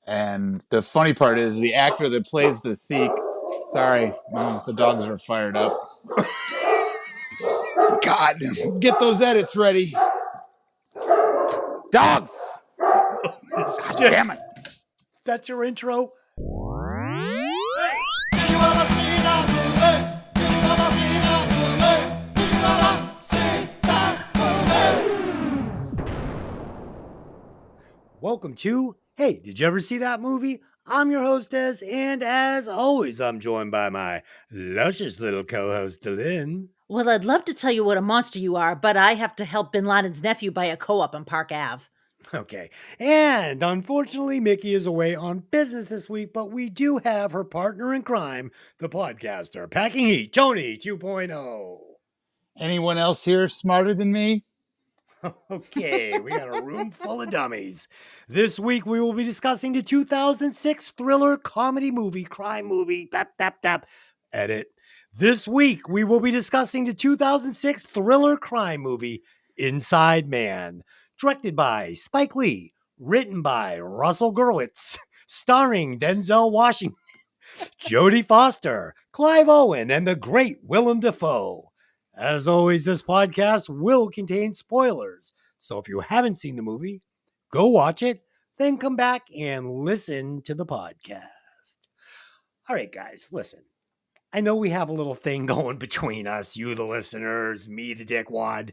And the funny part is the actor that plays the Sikh. Sorry, the dogs are fired up. God, get those edits ready. Dogs! God damn it. That's your intro? Welcome to Hey, did you ever see that movie? I'm your host, Dez, and as always, I'm joined by my luscious little co-host, Lynn. Well, I'd love to tell you what a monster you are, but I have to help Bin Laden's nephew buy a co-op on Park Ave. Okay, and unfortunately, Mikki is away on business this week, but we do have her partner in crime, the podcaster, Packing Heat, Tony 2.0. Anyone else here smarter than me? Okay, we got a room full of dummies. This week we will be discussing the 2006 thriller comedy movie, crime movie, edit. This week we will be discussing the 2006 thriller crime movie, Inside Man, directed by Spike Lee, written by Russell Gurwitz, starring Denzel Washington, Jodie Foster, Clive Owen, and the great Willem Dafoe. As always, this podcast will contain spoilers. So if you haven't seen the movie, go watch it, then come back and listen to the podcast. All right, guys, listen. I know we have a little thing going between us, you the listeners, me the dickwad.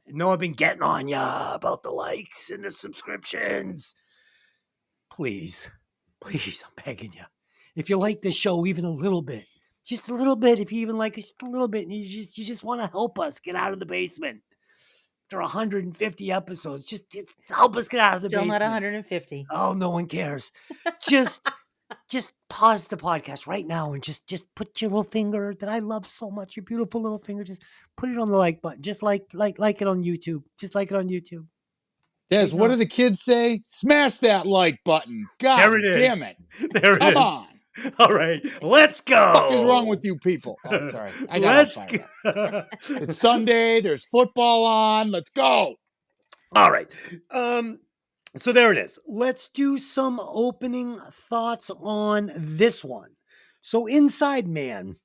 I know I've been getting on ya about the likes and the subscriptions. Please, I'm begging you. If you like this show even a little bit, just a little bit, if you even like it just a little bit, and you just want to help us get out of the basement. There are 150 episodes. Just help us get out of the basement. Still not 150. Oh, no one cares. Just pause the podcast right now and just put your little finger that I love so much, your beautiful little finger, just put it on the like button. Just like it on YouTube. Just like it on YouTube. Des, what do the kids say? Smash that like button. God damn it. There it is. Come on. All right, let's go. What is wrong with you people? Oh, sorry. I got fired. It's Sunday. There's football on. Let's go. All right. So there it is. Let's do some opening thoughts on this one. So Inside Man,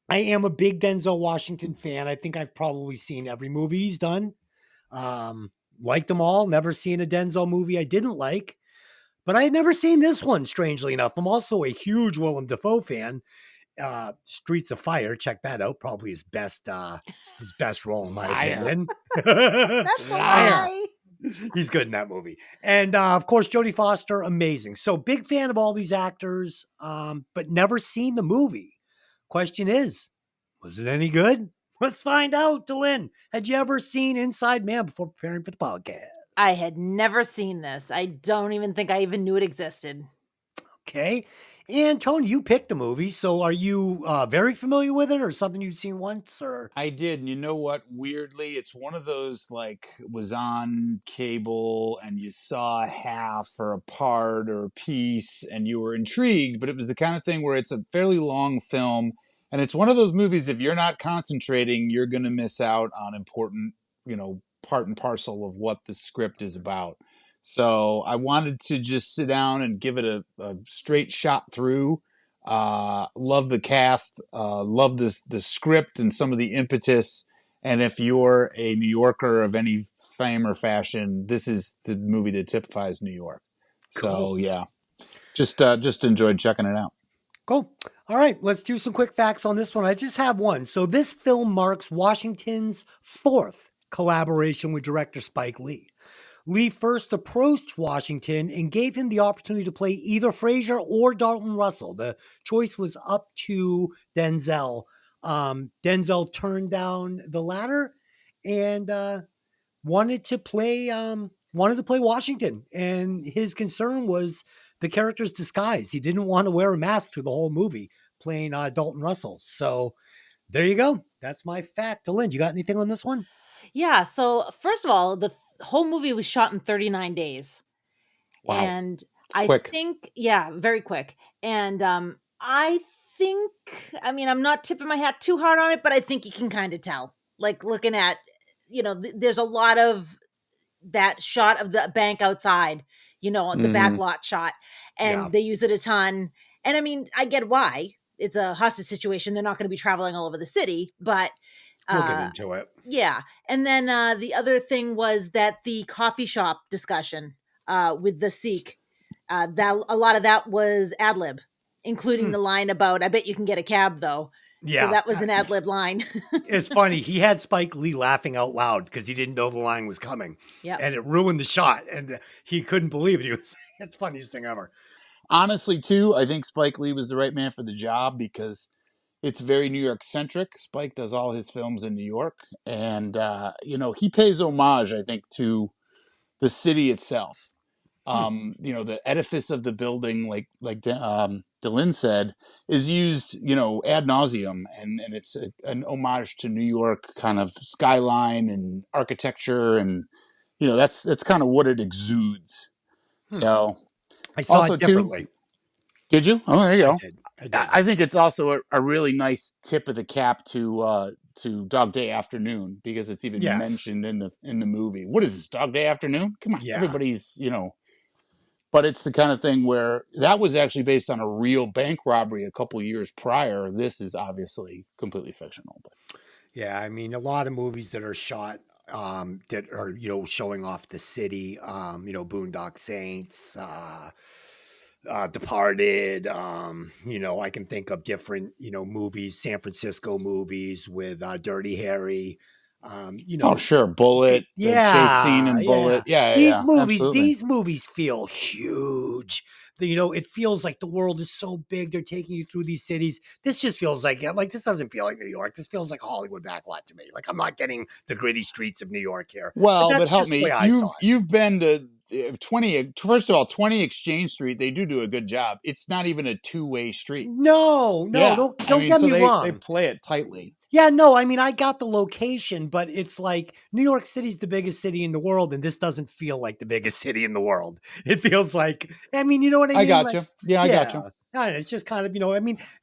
I am a big Denzel Washington fan. I think I've probably seen every movie he's done. Liked them all. Never seen a Denzel movie I didn't like. But I had never seen this one, strangely enough. I'm also a huge Willem Dafoe fan. Streets of Fire, check that out. Probably his best role in my opinion. That's a lie. He's good in that movie. And of course, Jodie Foster, amazing. So big fan of all these actors, but never seen the movie. Question is, was it any good? Let's find out, Lynn. Had you ever seen Inside Man before preparing for the podcast? I had never seen this. I don't even think I even knew it existed. Okay. And Tony, you picked the movie, so are you very familiar with it or something you've seen once? Or I did, and you know what? Weirdly, it's one of those, like, was on cable and you saw half or a part or a piece and you were intrigued, but it was the kind of thing where it's a fairly long film, and it's one of those movies, if you're not concentrating, you're going to miss out on important, part and parcel of what the script is about. So I wanted to just sit down and give it a straight shot through. Love the cast, love the script and some of the impetus. And if you're a New Yorker of any fame or fashion, this is the movie that typifies New York. Cool. So yeah, just enjoyed checking it out. Cool. All right, let's do some quick facts on this one. I just have one. So this film marks Washington's fourth collaboration with director Spike Lee. Lee first approached Washington and gave him the opportunity to play either Frazier or Dalton Russell. The choice was up to Denzel. Denzel turned down the latter and wanted to play Washington. And his concern was the character's disguise. He didn't want to wear a mask through the whole movie playing Dalton Russell. So there you go. That's my fact. Lynn, you got anything on this one? Yeah. So first of all, the whole movie was shot in 39 days. Wow. And Quick. I think, very quick. And I think, I'm not tipping my hat too hard on it, but I think you can kind of tell. Like looking at, there's a lot of that shot of the bank outside. the back lot shot, and Yeah. they use it a ton. And I mean, I get why. It's a hostage situation. They're not going to be traveling all over the city, but We'll get into it. yeah. And then the other thing was that the coffee shop discussion with the Sikh, that a lot of that was ad lib, including the line about, "I bet you can get a cab, though." Yeah. So that was an ad lib line. It's funny. He had Spike Lee laughing out loud because he didn't know the line was coming. Yeah. And it ruined the shot. And he couldn't believe it. It's the funniest thing ever. Honestly, too, I think Spike Lee was the right man for the job because it's very New York centric. Spike does all his films in New York. And, he pays homage, I think, to the city itself. The edifice of the building, like Dylan said, is used, ad nauseum, and it's an homage to New York kind of skyline and architecture, and that's kind of what it exudes. So I saw also it differently. too, did you? Oh, there you go. I did. I think it's also a really nice tip of the cap to Dog Day Afternoon, because it's even mentioned in the movie. What is this, Dog Day Afternoon? Come on, everybody's But it's the kind of thing where that was actually based on a real bank robbery a couple years prior. This is obviously completely fictional. But. Yeah, I mean, a lot of movies that are shot that are, showing off the city, Boondock Saints, Departed, I can think of different, movies, San Francisco movies with Dirty Harry. Oh sure, Bullet, the chase scene in Bullet. These movies feel huge. It feels like the world is so big. They're taking you through these cities. This just feels like this doesn't feel like New York. This feels like Hollywood backlot to me. Like I'm not getting the gritty streets of New York here. Well, but help me. You've been to 20. First of all, 20 Exchange Street. They do a good job. It's not even a two-way street. No, don't get me wrong. They play it tightly. Yeah, no, I mean, I got the location, but it's like New York City's the biggest city in the world, and this doesn't feel like the biggest city in the world. It feels like, you know what I mean? I got you. Yeah, I got you. It's just kind of,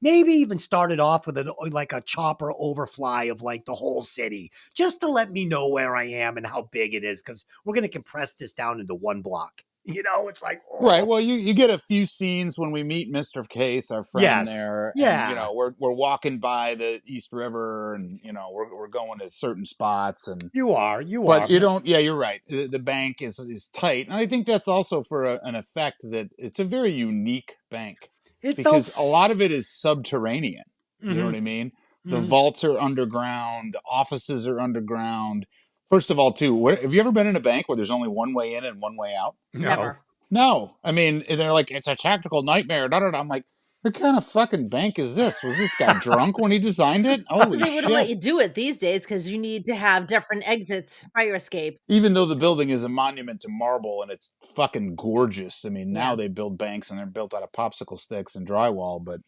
maybe even started off with a chopper overfly of like the whole city, just to let me know where I am and how big it is, because we're going to compress this down into one block. It's like, right. Well, you get a few scenes when we meet Mr. Case, our friend there. Yeah. And, we're walking by the East River, and we're going to certain spots, and you are. But you don't. Yeah, you're right. The bank is tight, and I think that's also for an effect that it's a very unique bank because a lot of it is subterranean. You know what I mean? The vaults are underground. The offices are underground. First of all, too, have you ever been in a bank where there's only one way in and one way out? Never. No. I mean, they're like, it's a tactical nightmare. I'm like, what kind of fucking bank is this? Was this guy drunk when he designed it? Holy shit. They wouldn't let you do it these days because you need to have different exits, fire escapes. Even though the building is a monument to marble and it's fucking gorgeous. I mean, now they build banks and they're built out of popsicle sticks and drywall, but...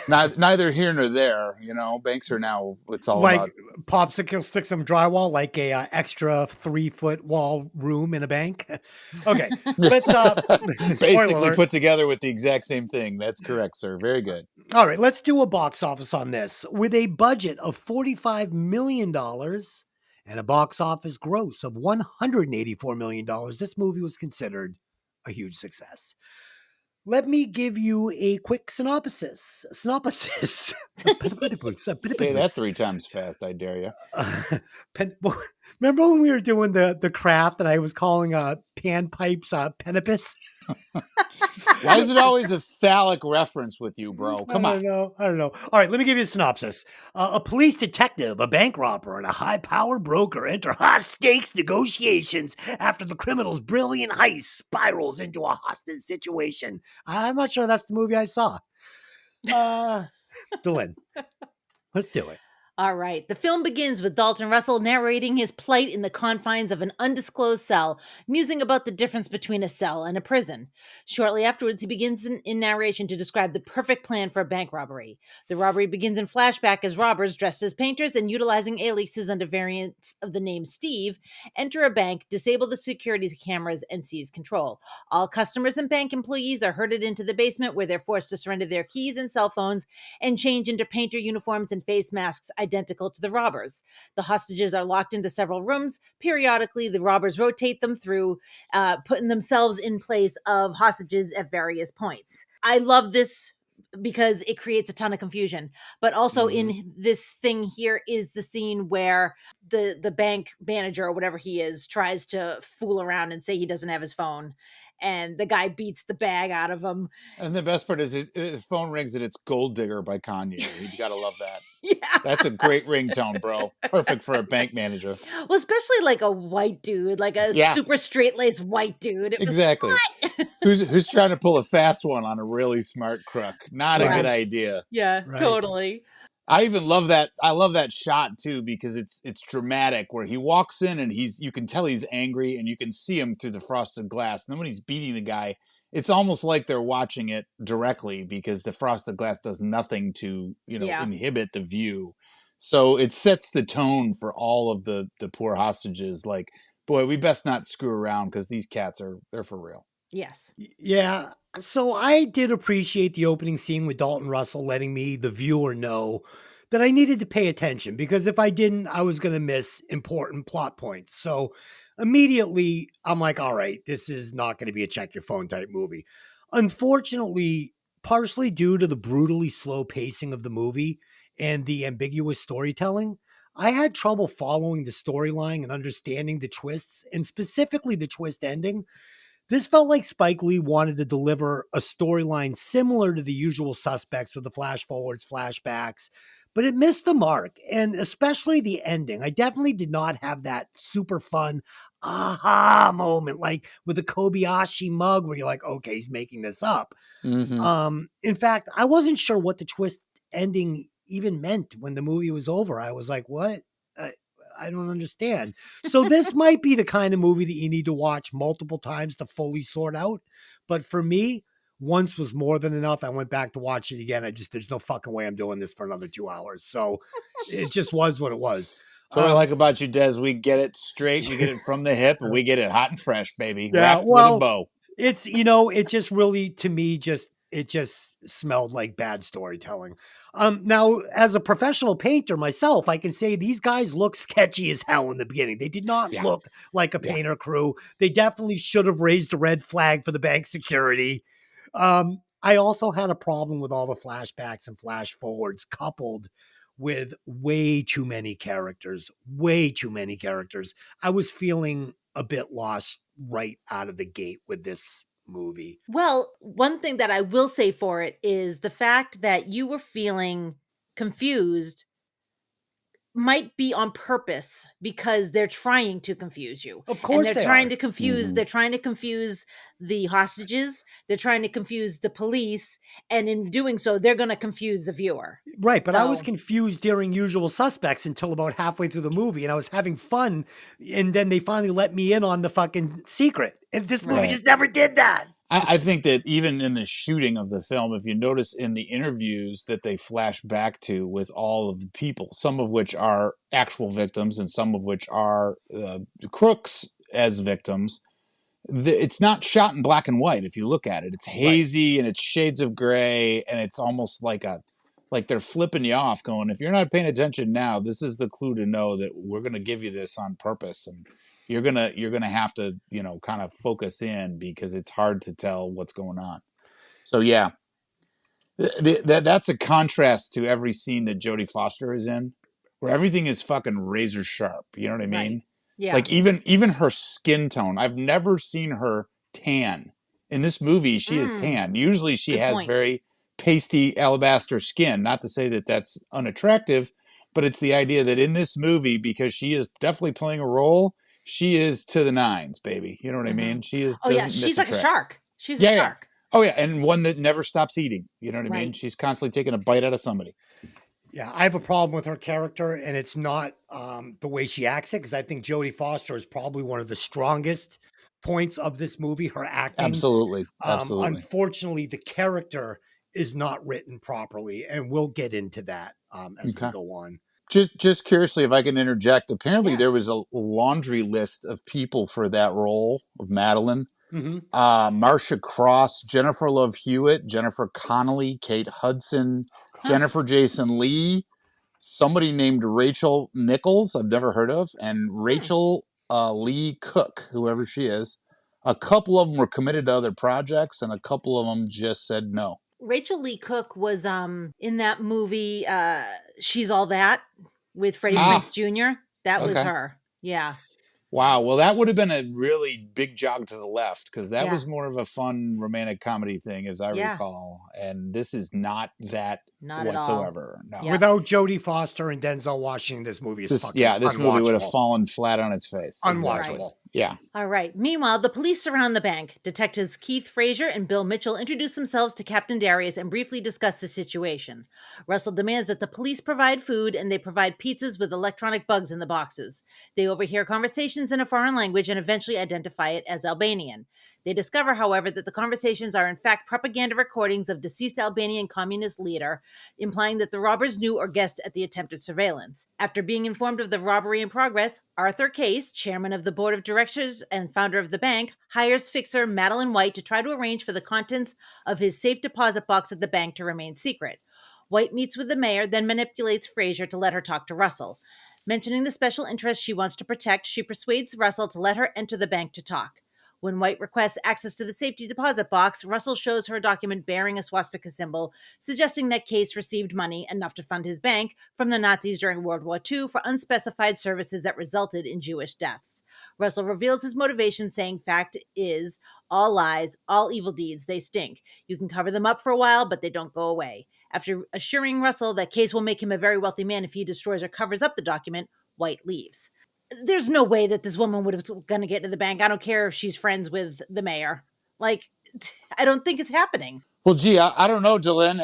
neither here nor there, banks are now, it's all like about popsicle sticks and drywall, like a extra 3-foot wall room in a bank. Okay. Let's basically put together with the exact same thing. That's correct, sir. Very good. All right. Let's do a box office on this. With a budget of $45 million and a box office gross of $184 million, this movie was considered a huge success. Let me give you a quick synopsis. Say that 3 times fast, I dare you. Remember when we were doing the craft and I was calling panpipes penipus? Why is it always a phallic reference with you, bro? Come on. I don't know. All right, let me give you a synopsis. A police detective, a bank robber, and a high-powered broker enter high-stakes negotiations after the criminal's brilliant heist spirals into a hostage situation. I'm not sure that's the movie I saw. Dylan, let's do it. All right. The film begins with Dalton Russell narrating his plight in the confines of an undisclosed cell, musing about the difference between a cell and a prison. Shortly afterwards, he begins in narration to describe the perfect plan for a bank robbery. The robbery begins in flashback as robbers, dressed as painters and utilizing aliases under variants of the name Steve, enter a bank, disable the security cameras, and seize control. All customers and bank employees are herded into the basement where they're forced to surrender their keys and cell phones and change into painter uniforms and face masks, identical to the robbers. The hostages are locked into several rooms. Periodically, the robbers rotate them through, putting themselves in place of hostages at various points. I love this because it creates a ton of confusion. But also in this thing here is the scene where the bank manager or whatever he is tries to fool around and say he doesn't have his phone, and the guy beats the bag out of him. And the best part is the phone rings and it's Gold Digger by Kanye. You gotta love that. Yeah. That's a great ringtone, bro. Perfect for a bank manager. Well, especially like a white dude, like a super straight-laced white dude. It exactly. Who's trying to pull a fast one on a really smart crook? Not a good idea. Yeah, totally. I even love that. I love that shot too because it's dramatic where he walks in and you can tell he's angry and you can see him through the frosted glass. And then when he's beating the guy, it's almost like they're watching it directly because the frosted glass does nothing to, inhibit the view. So it sets the tone for all of the poor hostages. Like, boy, we best not screw around because these cats they're for real. Yes. Yeah. So I did appreciate the opening scene with Dalton Russell letting me, the viewer, know that I needed to pay attention because if I didn't, I was going to miss important plot points. So immediately I'm like, all right, this is not going to be a check your phone type movie. Unfortunately, partially due to the brutally slow pacing of the movie and the ambiguous storytelling, I had trouble following the storyline and understanding the twists, and specifically the twist ending. This felt like Spike Lee wanted to deliver a storyline similar to The Usual Suspects with the flash forwards, flashbacks, but it missed the mark, and especially the ending. I definitely did not have that super fun aha moment, like with the Kobayashi mug where you're like, okay, he's making this up. In fact, I wasn't sure what the twist ending even meant when the movie was over. I was like, what? I don't understand. So this might be the kind of movie that you need to watch multiple times to fully sort out. But for me, once was more than enough. I went back to watch it again. There's no fucking way I'm doing this for another 2 hours. So it just was what it was. So what I like about you, Des, we get it straight, we get it from the hip, and we get it hot and fresh, baby. Wrapped with a bow. It's, it just really, to me, it just smelled like bad storytelling. Now, as a professional painter myself, I can say these guys look sketchy as hell in the beginning. They did not look like a painter crew. They definitely should have raised a red flag for the bank security. I also had a problem with all the flashbacks and flash forwards coupled with way too many characters. I was feeling a bit lost right out of the gate with this movie. Well, one thing that I will say for it is the fact that you were feeling confused might be on purpose because they're trying to confuse you. Of course, and they're trying to confuse. They're trying to confuse the hostages. They're trying to confuse the police, and in doing so, they're going to confuse the viewer. Right, but I was confused during Usual Suspects until about halfway through the movie, and I was having fun, and then they finally let me in on the fucking secret. And this movie just never did that. I think that even in the shooting of the film, if you notice in the interviews that they flash back to with all of the people, some of which are actual victims and some of which are crooks as victims, it's not shot in black and white. If you look at it, it's hazy and it's shades of gray, and it's almost like they're flipping you off going, if you're not paying attention now, this is the clue to know that we're going to give you this on purpose. And you're gonna have to, kind of focus in because it's hard to tell what's going on. So yeah, that's a contrast to every scene that Jodie Foster is in, where everything is fucking razor sharp. You know what I mean? Right. Yeah. Like even her skin tone. I've never seen her tan. In this movie, she is tan. Usually, she has very pasty alabaster skin. Not to say that that's unattractive, but it's the idea that in this movie, because she is definitely playing a role, she is to the nines, baby. You know what I mean? She is. Oh yeah, she's like a shark. She's a shark. Oh yeah, and one that never stops eating. You know what I mean? She's constantly taking a bite out of somebody. Yeah, I have a problem with her character, and it's not the way she acts it, because I think Jodie Foster is probably one of the strongest points of this movie. Her acting, absolutely. Unfortunately, the character is not written properly, and we'll get into that as we go on. Just curiously, if I can interject, apparently there was a laundry list of people for that role of Madeline. Marcia Cross, Jennifer Love Hewitt, Jennifer Connelly, Kate Hudson, Jennifer Jason Leigh, somebody named Rachel Nichols, I've never heard of, and Rachel Lee Cook, whoever she is. A couple of them were committed to other projects, and a couple of them just said no. Rachel Lee Cook was in that movie She's All That with Freddie Prinze Jr. That was her. Yeah. Wow. Well, that would have been a really big jog to the left because that was more of a fun romantic comedy thing, as I recall. And this is not that whatsoever. At all. No. Yeah. Without Jodie Foster and Denzel Washington, this movie is fucking this movie would have fallen flat on its face. Unwatchable. Exactly. Yeah. All right. Meanwhile, the police surround the bank. Detectives Keith Frazier and Bill Mitchell introduce themselves to Captain Darius and briefly discuss the situation. Russell demands that the police provide food, and they provide pizzas with electronic bugs in the boxes. They overhear conversations in a foreign language and eventually identify it as Albanian. They discover, however, that the conversations are in fact propaganda recordings of deceased Albanian communist leader, implying that the robbers knew or guessed at the attempted surveillance. After being informed of the robbery in progress, Arthur Case, chairman of the board of directors and founder of the bank, hires fixer Madeline White to try to arrange for the contents of his safe deposit box at the bank to remain secret. White meets with the mayor, then manipulates Frazier to let her talk to Russell. Mentioning the special interest she wants to protect, she persuades Russell to let her enter the bank to talk. When White requests access to the safety deposit box, Russell shows her a document bearing a swastika symbol, suggesting that Case received money, enough to fund his bank, from the Nazis during World War II for unspecified services that resulted in Jewish deaths. Russell reveals his motivation, saying, "Fact is, all lies, all evil deeds, they stink. You can cover them up for a while, but they don't go away." After assuring Russell that Case will make him a very wealthy man if he destroys or covers up the document, White leaves. There's no way that this woman would have going to get to the bank. I don't care if she's friends with the mayor. Like, I don't think it's happening. Well, gee, I don't know, Dylan.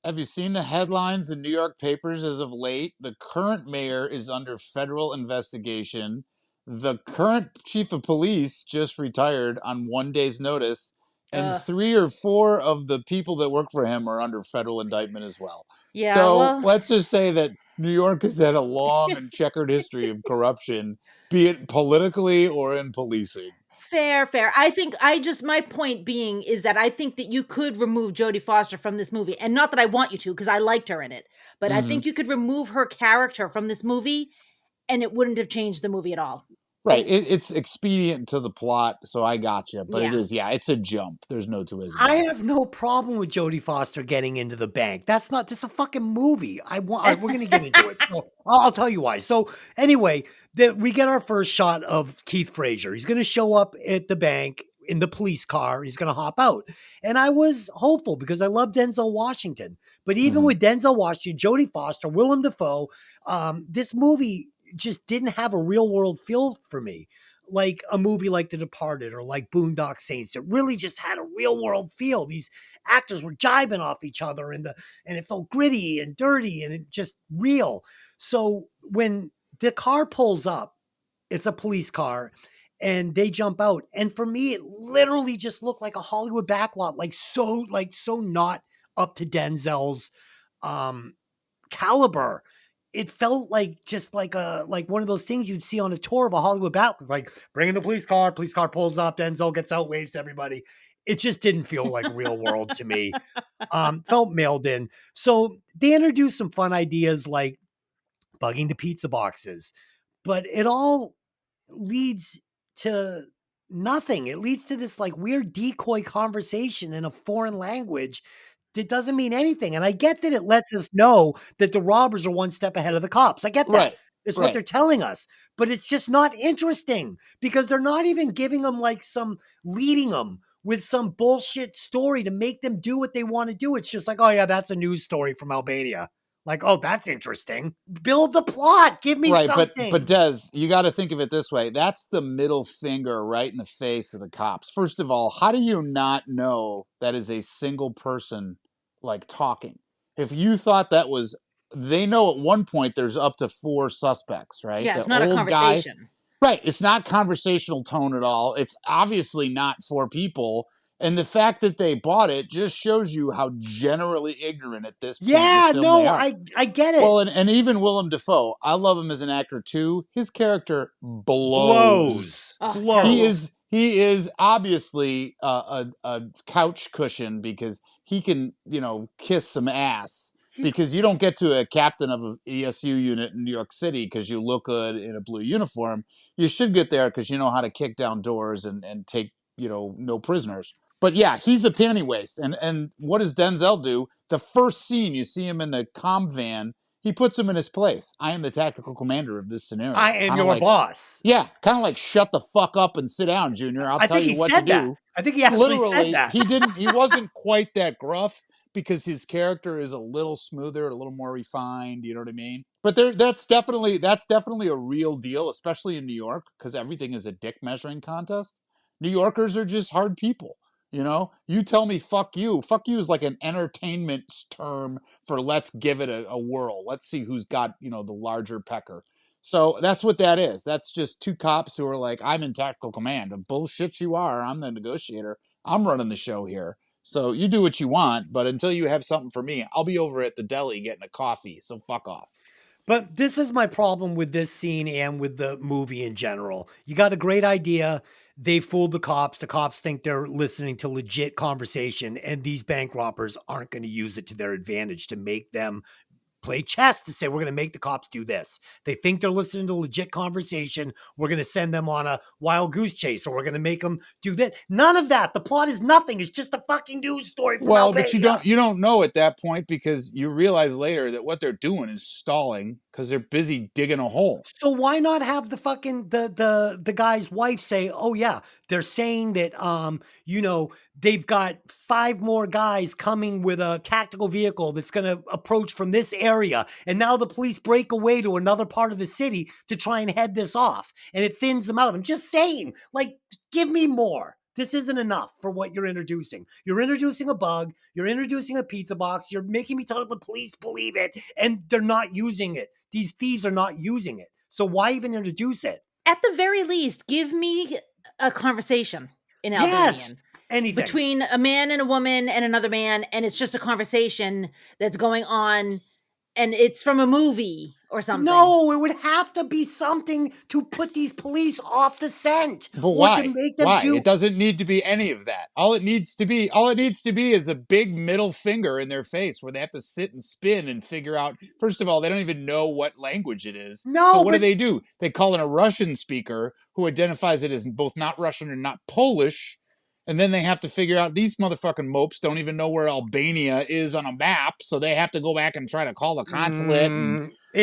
Have you seen the headlines in New York papers as of late? The current mayor is under federal investigation. The current chief of police just retired on 1 day's notice. And 3 or 4 of the people that work for him are under federal indictment as well. Yeah. So let's just say that New York has had a long and checkered history of corruption, be it politically or in policing. Fair. My point being is that I think that you could remove Jodie Foster from this movie. And not that I want you to, because I liked her in it. But I think you could remove her character from this movie and it wouldn't have changed the movie at all. Right. It's expedient to the plot, so I got you. But it's a jump. There's no two ways about it. I have no problem with Jodie Foster getting into the bank. This is a fucking movie. We're going to get into it. So I'll tell you why. So anyway, we get our first shot of Keith Frazier. He's going to show up at the bank in the police car. He's going to hop out. And I was hopeful because I love Denzel Washington. But even with Denzel Washington, Jodie Foster, Willem Dafoe, this movie just didn't have a real world feel for me, like a movie like The Departed or like Boondock Saints. It really just had a real world feel. These actors were jiving off each other and it felt gritty and dirty and it just real. So when the car pulls up, it's a police car and they jump out. And for me, it literally just looked like a Hollywood backlot, like so not up to Denzel's caliber. It felt like just like one of those things you'd see on a tour of a Hollywood battle, like bringing the police car pulls up, Denzel gets out, waves to everybody. It just didn't feel like real world to me. Felt mailed in. So they introduced some fun ideas like bugging the pizza boxes, but it all leads to nothing. It leads to this like weird decoy conversation in a foreign language that doesn't mean anything. And I get that it lets us know that the robbers are one step ahead of the cops. I get that. Right. It's what they're telling us. But it's just not interesting because they're not even giving them leading them with some bullshit story to make them do what they want to do. It's just like, oh yeah, that's a news story from Albania. Like, oh, that's interesting. Build the plot. Give me something. But Des, you got to think of it this way. That's the middle finger right in the face of the cops. First of all, how do you not know that is a single person like talking? If you thought that was, they know at one point there's up to 4 suspects, right? Yeah, it's not a conversation. Right. It's not conversational tone at all. It's obviously not 4 people. And the fact that they bought it just shows you how generally ignorant at this point. Yeah, no, I get it. Well, and even Willem Dafoe, I love him as an actor too. His character blows. He is obviously a couch cushion because he can, kiss some ass. because you don't get to a captain of an ESU unit in New York City because you look good in a blue uniform. You should get there because you know how to kick down doors and take, no prisoners. But yeah, he's a panty waste. And what does Denzel do? The first scene, you see him in the comm van, he puts him in his place. I am the tactical commander of this scenario. I am your boss. Yeah, kind of like shut the fuck up and sit down, Junior. I'll tell you what to do. I think he actually said that. He wasn't quite that gruff because his character is a little smoother, a little more refined, you know what I mean? But that's definitely a real deal, especially in New York, because everything is a dick measuring contest. New Yorkers are just hard people. You tell me fuck you. Fuck you is like an entertainment term for let's give it a whirl. Let's see who's got, the larger pecker. So that's what that is. That's just two cops who are like, I'm in tactical command. And bullshit you are. I'm the negotiator. I'm running the show here. So you do what you want, but until you have something for me, I'll be over at the deli getting a coffee. So fuck off. But this is my problem with this scene and with the movie in general. You got a great idea. They fooled the cops. The cops think they're listening to legit conversation, and these bank robbers aren't going to use it to their advantage to make them play chess to say, we're going to make the cops do this. They think they're listening to legit conversation. We're going to send them on a wild goose chase, or we're going to make them do that. None of that. The plot is nothing. It's just a fucking news story. But you don't know at that point because you realize later that what they're doing is stalling because they're busy digging a hole. So why not have the fucking the guy's wife say, oh yeah, they're saying that they've got 5 more guys coming with a tactical vehicle that's going to approach from this area, and now the police break away to another part of the city to try and head this off, and it thins them out. I'm just saying, like, give me more. This isn't enough for what you're introducing. You're introducing a bug. You're introducing a pizza box. You're making me tell the police believe it, and they're not using it. These thieves are not using it. So why even introduce it? At the very least, give me a conversation in Albanian. Yes, anything. Between a man and a woman and another man, and it's just a conversation that's going on, and it's from a movie or something. No, it would have to be something to put these police off the scent. But why? It doesn't need to be any of that. All it needs to be is a big middle finger in their face where they have to sit and spin and figure out. First of all, they don't even know what language it is. No. So what do? They call in a Russian speaker who identifies it as both not Russian and not Polish. And then they have to figure out these motherfucking mopes don't even know where Albania is on a map. So they have to go back and try to call the consulate.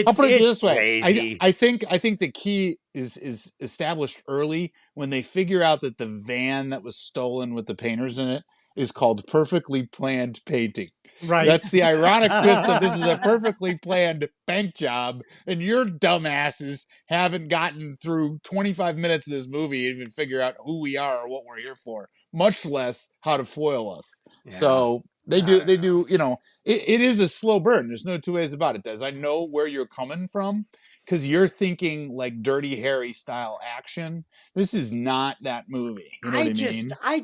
I'll put it this way. I think the key is established early when they figure out that the van that was stolen with the painters in it is called Perfectly Planned Painting. Right. That's the ironic twist of this is a perfectly planned bank job, and your dumbasses haven't gotten through 25 minutes of this movie to even figure out who we are or what we're here for, much less how to foil us. Yeah. So they do, it is a slow burn. There's no two ways about it, Des. I know where you're coming from because you're thinking like Dirty Harry style action. This is not that movie. You know what I mean? I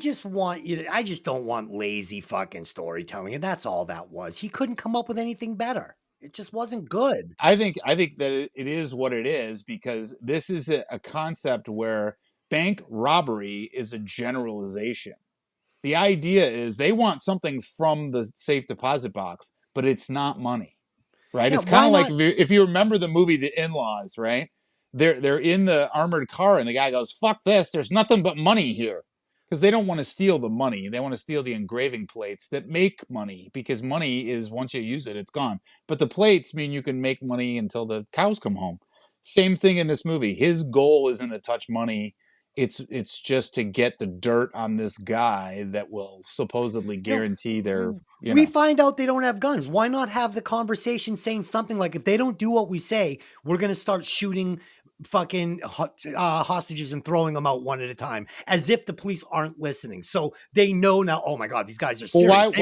just don't want lazy fucking storytelling. And that's all that was. He couldn't come up with anything better. It just wasn't good. I think that it is what it is because this is a concept where bank robbery is a generalization. The idea is they want something from the safe deposit box, but it's not money. Right. Yeah, it's kind of like if you remember the movie The In-Laws, right? They're in the armored car and the guy goes, fuck this. There's nothing but money here. Because they don't want to steal the money. They want to steal the engraving plates that make money because money is once you use it, it's gone. But the plates mean you can make money until the cows come home. Same thing in this movie. His goal isn't to touch money. It's just to get the dirt on this guy that will supposedly guarantee We find out they don't have guns. Why not have the conversation saying something like, if they don't do what we say, we're going to start shooting fucking hostages and throwing them out one at a time, as if the police aren't listening. So they know now, oh my God, these guys are serious. Well,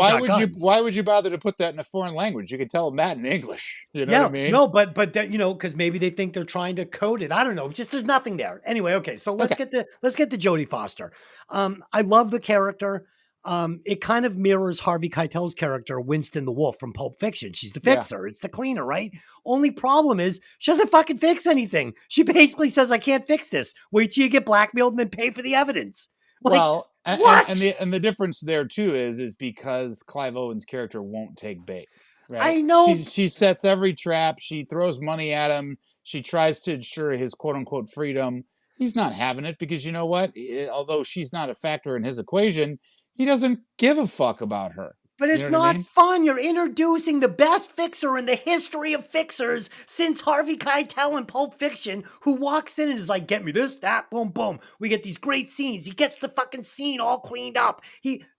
why would you bother to put that in a foreign language? You can tell them that in English. You know what I mean? No, but because maybe they think they're trying to code it. I don't know. Just there's nothing there. Anyway, okay. So let's get to Jodie Foster. I love the character. It kind of mirrors Harvey Keitel's character, Winston the Wolf from Pulp Fiction. She's the fixer. Yeah. It's the cleaner, right? Only problem is she doesn't fucking fix anything. She basically says, I can't fix this. Wait till you get blackmailed and then pay for the evidence. And the difference there too is because Clive Owen's character won't take bait. right? I know. She sets every trap. She throws money at him. She tries to ensure his quote unquote freedom. He's not having it because you know what? Although she's not a factor in his equation, he doesn't give a fuck about her. But You it's know what I not mean? fun. You're introducing the best fixer in the history of fixers since Harvey Keitel in Pulp Fiction, who walks in and is like, get me this, that, boom, boom. We get these great scenes. He gets the fucking scene all cleaned up.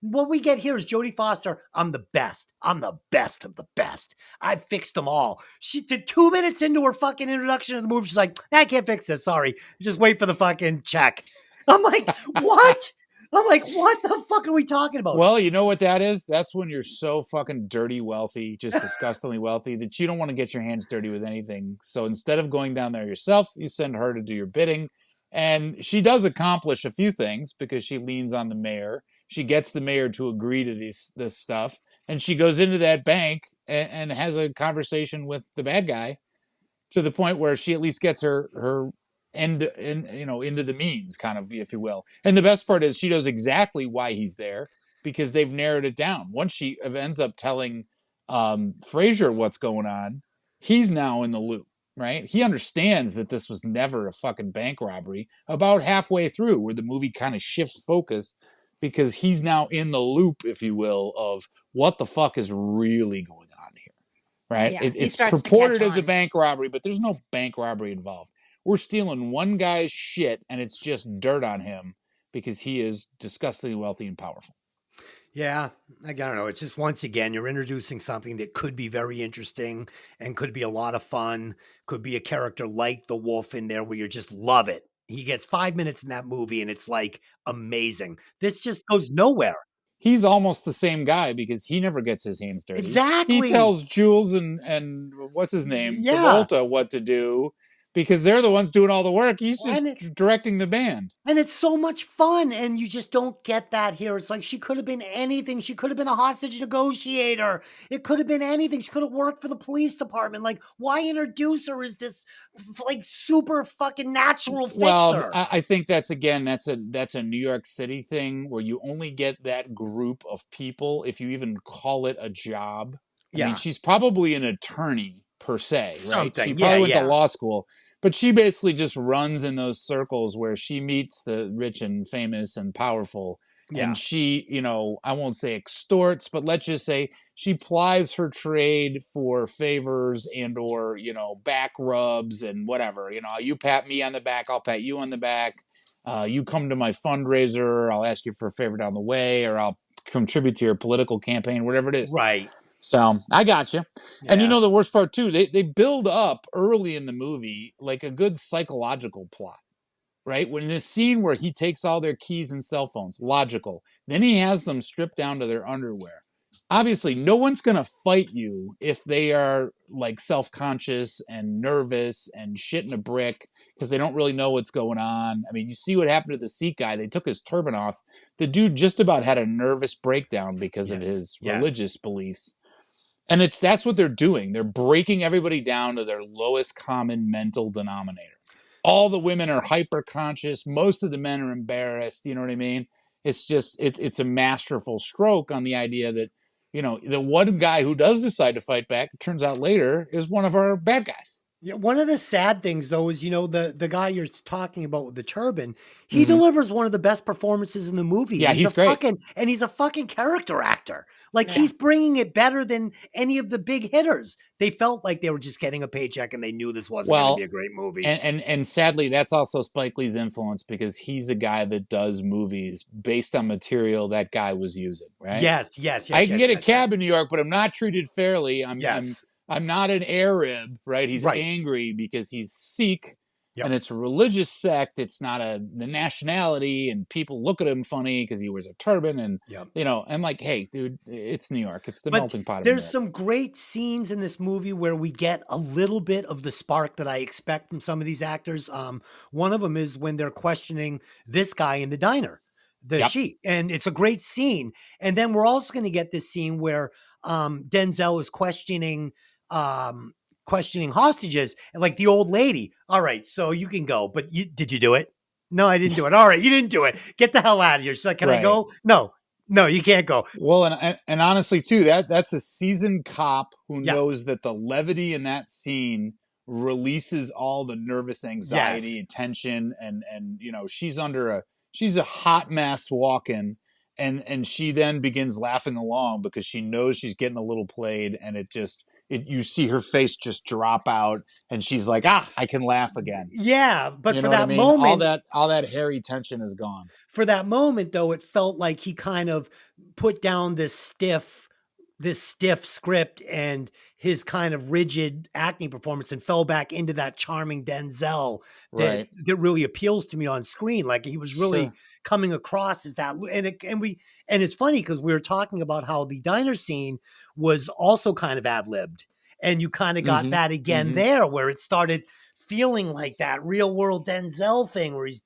What we get here is Jodie Foster. I'm the best. I'm the best of the best. I've fixed them all. She did 2 minutes into her fucking introduction of the movie. She's like, I can't fix this. Sorry. Just wait for the fucking check. I'm like, what? I'm like, what the fuck are we talking about? Well, you know what that is? That's when you're so fucking dirty wealthy, just disgustingly wealthy, that you don't want to get your hands dirty with anything. So instead of going down there yourself, you send her to do your bidding. And she does accomplish a few things because she leans on the mayor. She gets the mayor to agree to this stuff. And she goes into that bank and has a conversation with the bad guy to the point where she at least gets her into the means, kind of, if you will. And the best part is she knows exactly why he's there because they've narrowed it down. Once she ends up telling Frazier what's going on, he's now in the loop, right? He understands that this was never a fucking bank robbery. About halfway through, where the movie kind of shifts focus because he's now in the loop, if you will, of what the fuck is really going on here, right? Yeah, It's purported as a bank robbery, but there's no bank robbery involved. We're stealing one guy's shit and it's just dirt on him because he is disgustingly wealthy and powerful. Yeah, I don't know. It's just, once again, you're introducing something that could be very interesting and could be a lot of fun. Could be a character like the wolf in there where you just love it. He gets 5 minutes in that movie and it's like amazing. This just goes nowhere. He's almost the same guy because he never gets his hands dirty. Exactly. He tells Jules and what's his name, Yeah. Travolta, what to do because they're the ones doing all the work. He's just directing the band. And it's so much fun. And you just don't get that here. It's like she could have been anything. She could have been a hostage negotiator. It could have been anything. She could have worked for the police department. Like, why introduce her as this like super fucking natural fixer? Well, I think that's a New York City thing where you only get that group of people if you even call it a job. I mean, she's probably an attorney per se, right? She probably went to law school. But she basically just runs in those circles where she meets the rich and famous and powerful. Yeah. And she, I won't say extorts, but let's just say she plies her trade for favors and or, back rubs and whatever. You pat me on the back, I'll pat you on the back. You come to my fundraiser, I'll ask you for a favor down the way, or I'll contribute to your political campaign, whatever it is. Right. So I got you. Yeah. And the worst part too, they build up early in the movie like a good psychological plot, right? When in this scene where he takes all their keys and cell phones, logical. Then he has them stripped down to their underwear. Obviously, no one's going to fight you if they are like self-conscious and nervous and shit in a brick because they don't really know what's going on. I mean, you see what happened to the Sikh guy. They took his turban off. The dude just about had a nervous breakdown because of his religious beliefs. And that's what they're doing. They're breaking everybody down to their lowest common mental denominator. All the women are hyper conscious. Most of the men are embarrassed. You know what I mean? It's just, it's a masterful stroke on the idea that, the one guy who does decide to fight back, it turns out later, is one of our bad guys. Yeah, one of the sad things, though, is, the guy you're talking about with the turban, he delivers one of the best performances in the movie. Yeah, he's great. And he's a fucking character actor. Like, he's bringing it better than any of the big hitters. They felt like they were just getting a paycheck and they knew this wasn't going to be a great movie. And sadly, that's also Spike Lee's influence because he's a guy that does movies based on material that guy was using, right? Yes. I can get a cab in New York, but I'm not treated fairly. I'm not an Arab, right? He's angry because he's Sikh, and it's a religious sect. It's not the nationality, and people look at him funny because he wears a turban, and I'm like, hey, dude, it's New York. It's the melting pot of New York. There's some great scenes in this movie where we get a little bit of the spark that I expect from some of these actors. One of them is when they're questioning this guy in the diner, the sheet, and it's a great scene. And then we're also going to get this scene where Denzel is questioning hostages, and like the old lady. All right, so you can go, but did you do it? No, I didn't do it. All right, you didn't do it. Get the hell out of here. She's like, can I go? No. No, you can't go. Well, and honestly, too, that's a seasoned cop who Yeah. knows that the levity in that scene releases all the nervous anxiety Yes. and tension, and she's a hot mess walking, and she then begins laughing along because she knows she's getting a little played, and you see her face just drop out, and she's like, I can laugh again. Yeah, but You for know what I that mean? All moment, that hairy tension is gone. for that moment though, it felt like he kind of put down this stiff script and his kind of rigid acting performance and fell back into that charming Denzel Right. that really appeals to me on screen. Like he was really Sure. coming across as that. And it's funny because we were talking about how the diner scene was also kind of ad-libbed, and you kind of got that again there, where it started feeling like that real world Denzel thing where he's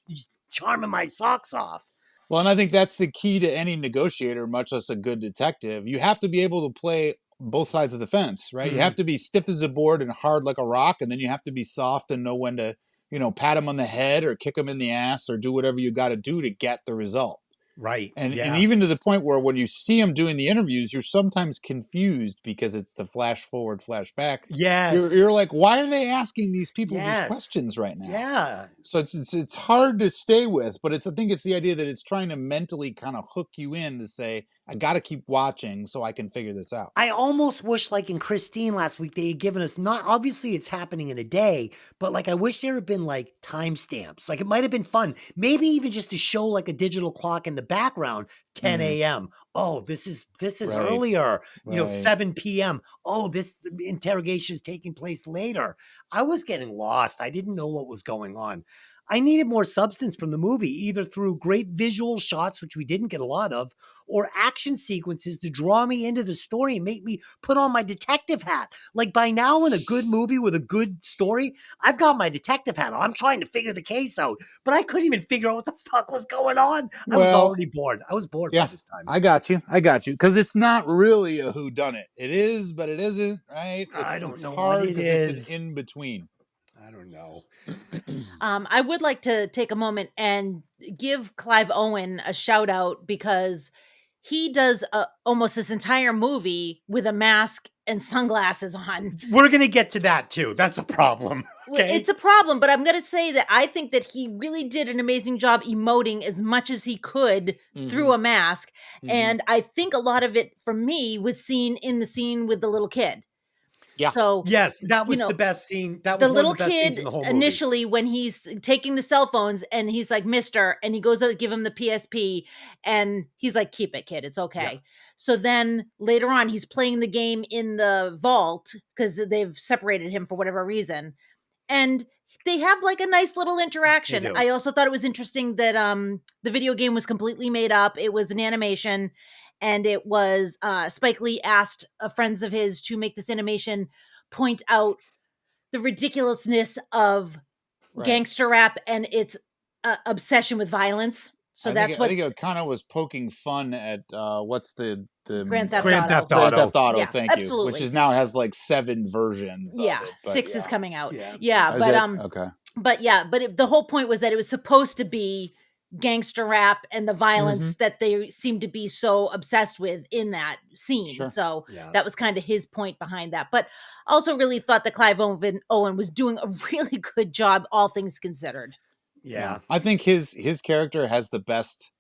charming my socks off. Well, and I think that's the key to any negotiator, much less a good detective. You have to be able to play both sides of the fence, right? You have to be stiff as a board and hard like a rock, and then you have to be soft and know when to, pat him on the head or kick him in the ass or do whatever you got to do to get the result. Right. And even to the point where when you see him doing the interviews, you're sometimes confused because it's the flash forward, flash back. Yes. You're like, why are they asking these people Yes. these questions right now? Yeah. So it's hard to stay with, but I think it's the idea that it's trying to mentally kind of hook you in to say, I got to keep watching so I can figure this out. I almost wish, like in Christine last week, they had given us, not obviously it's happening in a day, but like I wish there had been like timestamps. Like it might have been fun. Maybe even just to show like a digital clock in the background, 10 a.m. Oh, this is Right. earlier, Right. 7 p.m. Oh, this interrogation is taking place later. I was getting lost. I didn't know what was going on. I needed more substance from the movie, either through great visual shots, which we didn't get a lot of, or action sequences to draw me into the story and make me put on my detective hat. Like by now in a good movie with a good story, I've got my detective hat on. I'm trying to figure the case out, but I couldn't even figure out what the fuck was going on. I was already bored. I was bored by this time. I got you. Because it's not really a whodunit. It is, but it isn't, right? I don't know hard what it because is. it's an in-between. I don't know. I would like to take a moment and give Clive Owen a shout out because he does almost this entire movie with a mask and sunglasses on. We're going to get to that too. That's a problem. Okay? It's a problem, but I'm going to say that I think that he really did an amazing job emoting as much as he could through a mask. And I think a lot of it for me was seen in the scene with the little kid. Yeah. So yes, that was the best scene. That was the one little of the best scenes kid in the whole movie. initially when he's taking the cell phones and he's like, Mister, and he goes out to give him the PSP and he's like, keep it, kid. It's okay. Yeah. So then later on, he's playing the game in the vault because they've separated him for whatever reason. And they have like a nice little interaction. I also thought it was interesting that the video game was completely made up. It was an animation. And it was Spike Lee asked friends of his to make this animation point out the ridiculousness of gangster rap and its obsession with violence. So I think it kind of was poking fun at what's the Grand Theft Auto. Grand Theft Auto, yeah, thank absolutely. you. Which now has like 7 versions. Yeah, of it, 6 is coming out. Okay. But the whole point was that it was supposed to be gangster rap and the violence that they seem to be so obsessed with in that scene. Sure. So that was kind of his point behind that. But also really thought that Clive Owen was doing a really good job, all things considered. Yeah. I think his character has the best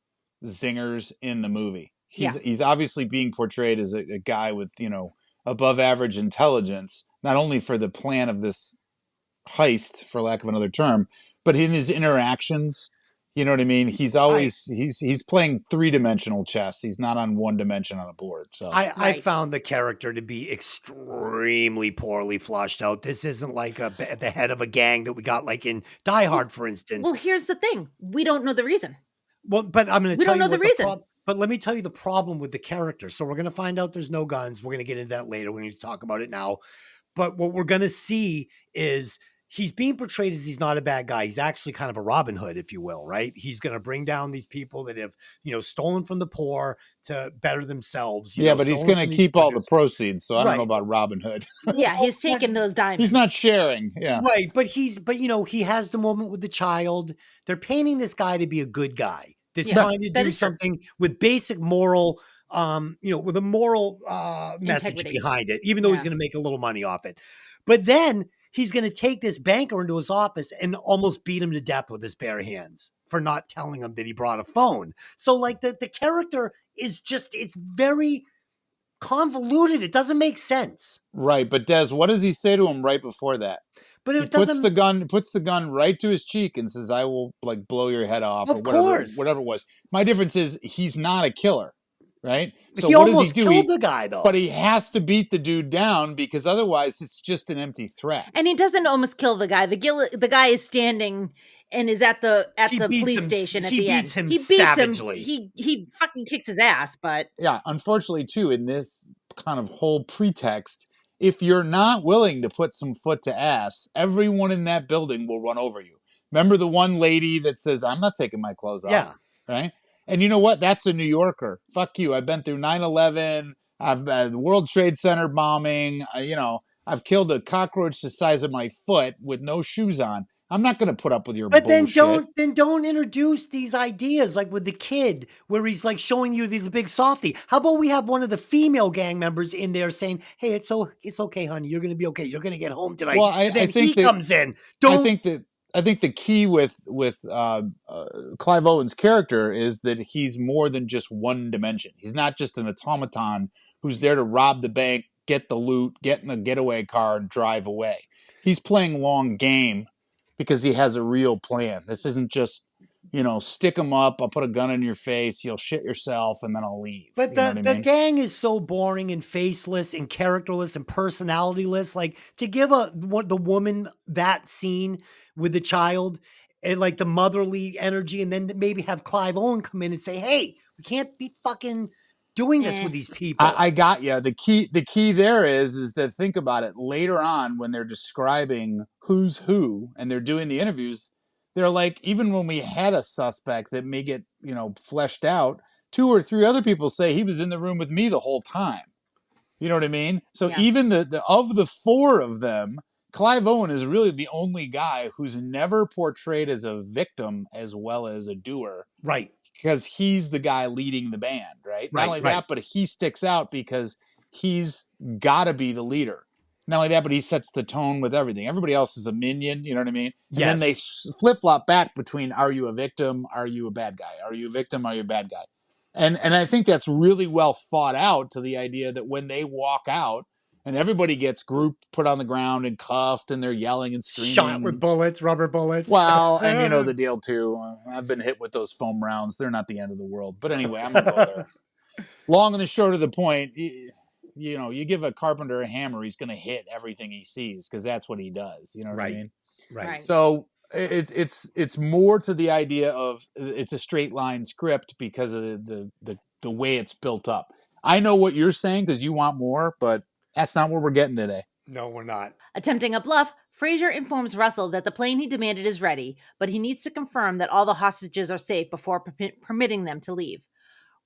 zingers in the movie. He's obviously being portrayed as a guy with, above average intelligence, not only for the plan of this heist, for lack of another term, but in his interactions. You know what I mean? He's always he's playing 3-dimensional chess. He's not on 1 dimension on a board. So I found the character to be extremely poorly flushed out. This isn't like the head of a gang that we got like in Die Hard, for instance. Well, here's the thing: we don't know the reason. Well, but I'm going to tell you the reason. But let me tell you the problem with the character. So we're going to find out there's no guns. We're going to get into that later. We need to talk about it now. But what we're going to see is he's being portrayed as he's not a bad guy. He's actually kind of a Robin Hood, if you will, right? He's going to bring down these people that have, stolen from the poor to better themselves. But he's going to keep all the proceeds. So I don't know about Robin Hood. Yeah, he's taking those diamonds. He's not sharing. Yeah. Right. But he has the moment with the child. They're painting this guy to be a good guy. that's Yeah, trying to that do is true. something with basic moral, with a moral message Integrity. behind it, even though he's Yeah. going to make a little money off it. But then he's going to take this banker into his office and almost beat him to death with his bare hands for not telling him that he brought a phone. So like the character is just, it's very convoluted. It doesn't make sense. Right, but Des, what does he say to him right before that? But He it doesn't. puts the gun right to his cheek and says, "I will like blow your head off," or Of whatever course. it was. My difference is he's not a killer, right? So He what does he almost do? killed the guy though. But he has to beat the dude down because otherwise it's just an empty threat. And he doesn't almost kill the guy. The guy is standing and is at the He beats police him- station at he the end. beats him He beats savagely. him. He fucking kicks his ass, but Yeah, unfortunately too, in this kind of whole pretext, if you're not willing to put some foot to ass, everyone in that building will run over you. Remember the one lady that says, "I'm not taking my clothes off." Yeah. Right? And you know what? That's a New Yorker. Fuck you. I've been through 9/11. I've the World Trade Center bombing. I've killed a cockroach the size of my foot with no shoes on. I'm not going to put up with your But bullshit. then don't introduce these ideas like with the kid where he's like showing you these big softy. How about we have one of the female gang members in there saying, "Hey, it's okay, honey. You're gonna be okay. You're gonna get home tonight." Well, and then I think he comes in. I think the key with Clive Owen's character is that he's more than just one dimension. He's not just an automaton who's there to rob the bank, get the loot, get in the getaway car, and drive away. He's playing long game because he has a real plan. This isn't just, stick him up, I'll put a gun in your face, you'll shit yourself, and then I'll leave. But you know what I mean? gang is so boring and faceless and characterless and personalityless. Like to give the woman that scene with the child and like the motherly energy, and then maybe have Clive Owen come in and say, "Hey, we can't be fucking doing this with these people." I got you. The key there is that think about it. Later on, when they're describing who's who and they're doing the interviews, they're like, even when we had a suspect that may get fleshed out, 2 or 3 other people say he was in the room with me the whole time. You know what I mean? So Yeah. even the of the 4 of them, Clive Owen is really the only guy who's never portrayed as a victim as well as a doer. Right. Because he's the guy leading the band, right? Not only right. that, but he sticks out because he's got to be the leader. Not only that, but he sets the tone with everything. Everybody else is a minion, you know what I mean? And then they flip-flop back between, are you a victim? Are you a bad guy? Are you a victim? Are you a bad guy? And I think that's really well thought out to the idea that when they walk out and everybody gets grouped, put on the ground and cuffed and they're yelling and screaming. Shot with bullets, rubber bullets. Well, and you know the deal too. I've been hit with those foam rounds. They're not the end of the world. But anyway, I'm going to go there. Long and the short of the point, you give a carpenter a hammer, he's going to hit everything he sees because that's what he does. You know what I mean? Right. So it's more to the idea of it's a straight line script because of the way it's built up. I know what you're saying because you want more, but that's not what we're getting today. No, we're not. Attempting a bluff, Frazier informs Russell that the plane he demanded is ready, but he needs to confirm that all the hostages are safe before permitting them to leave.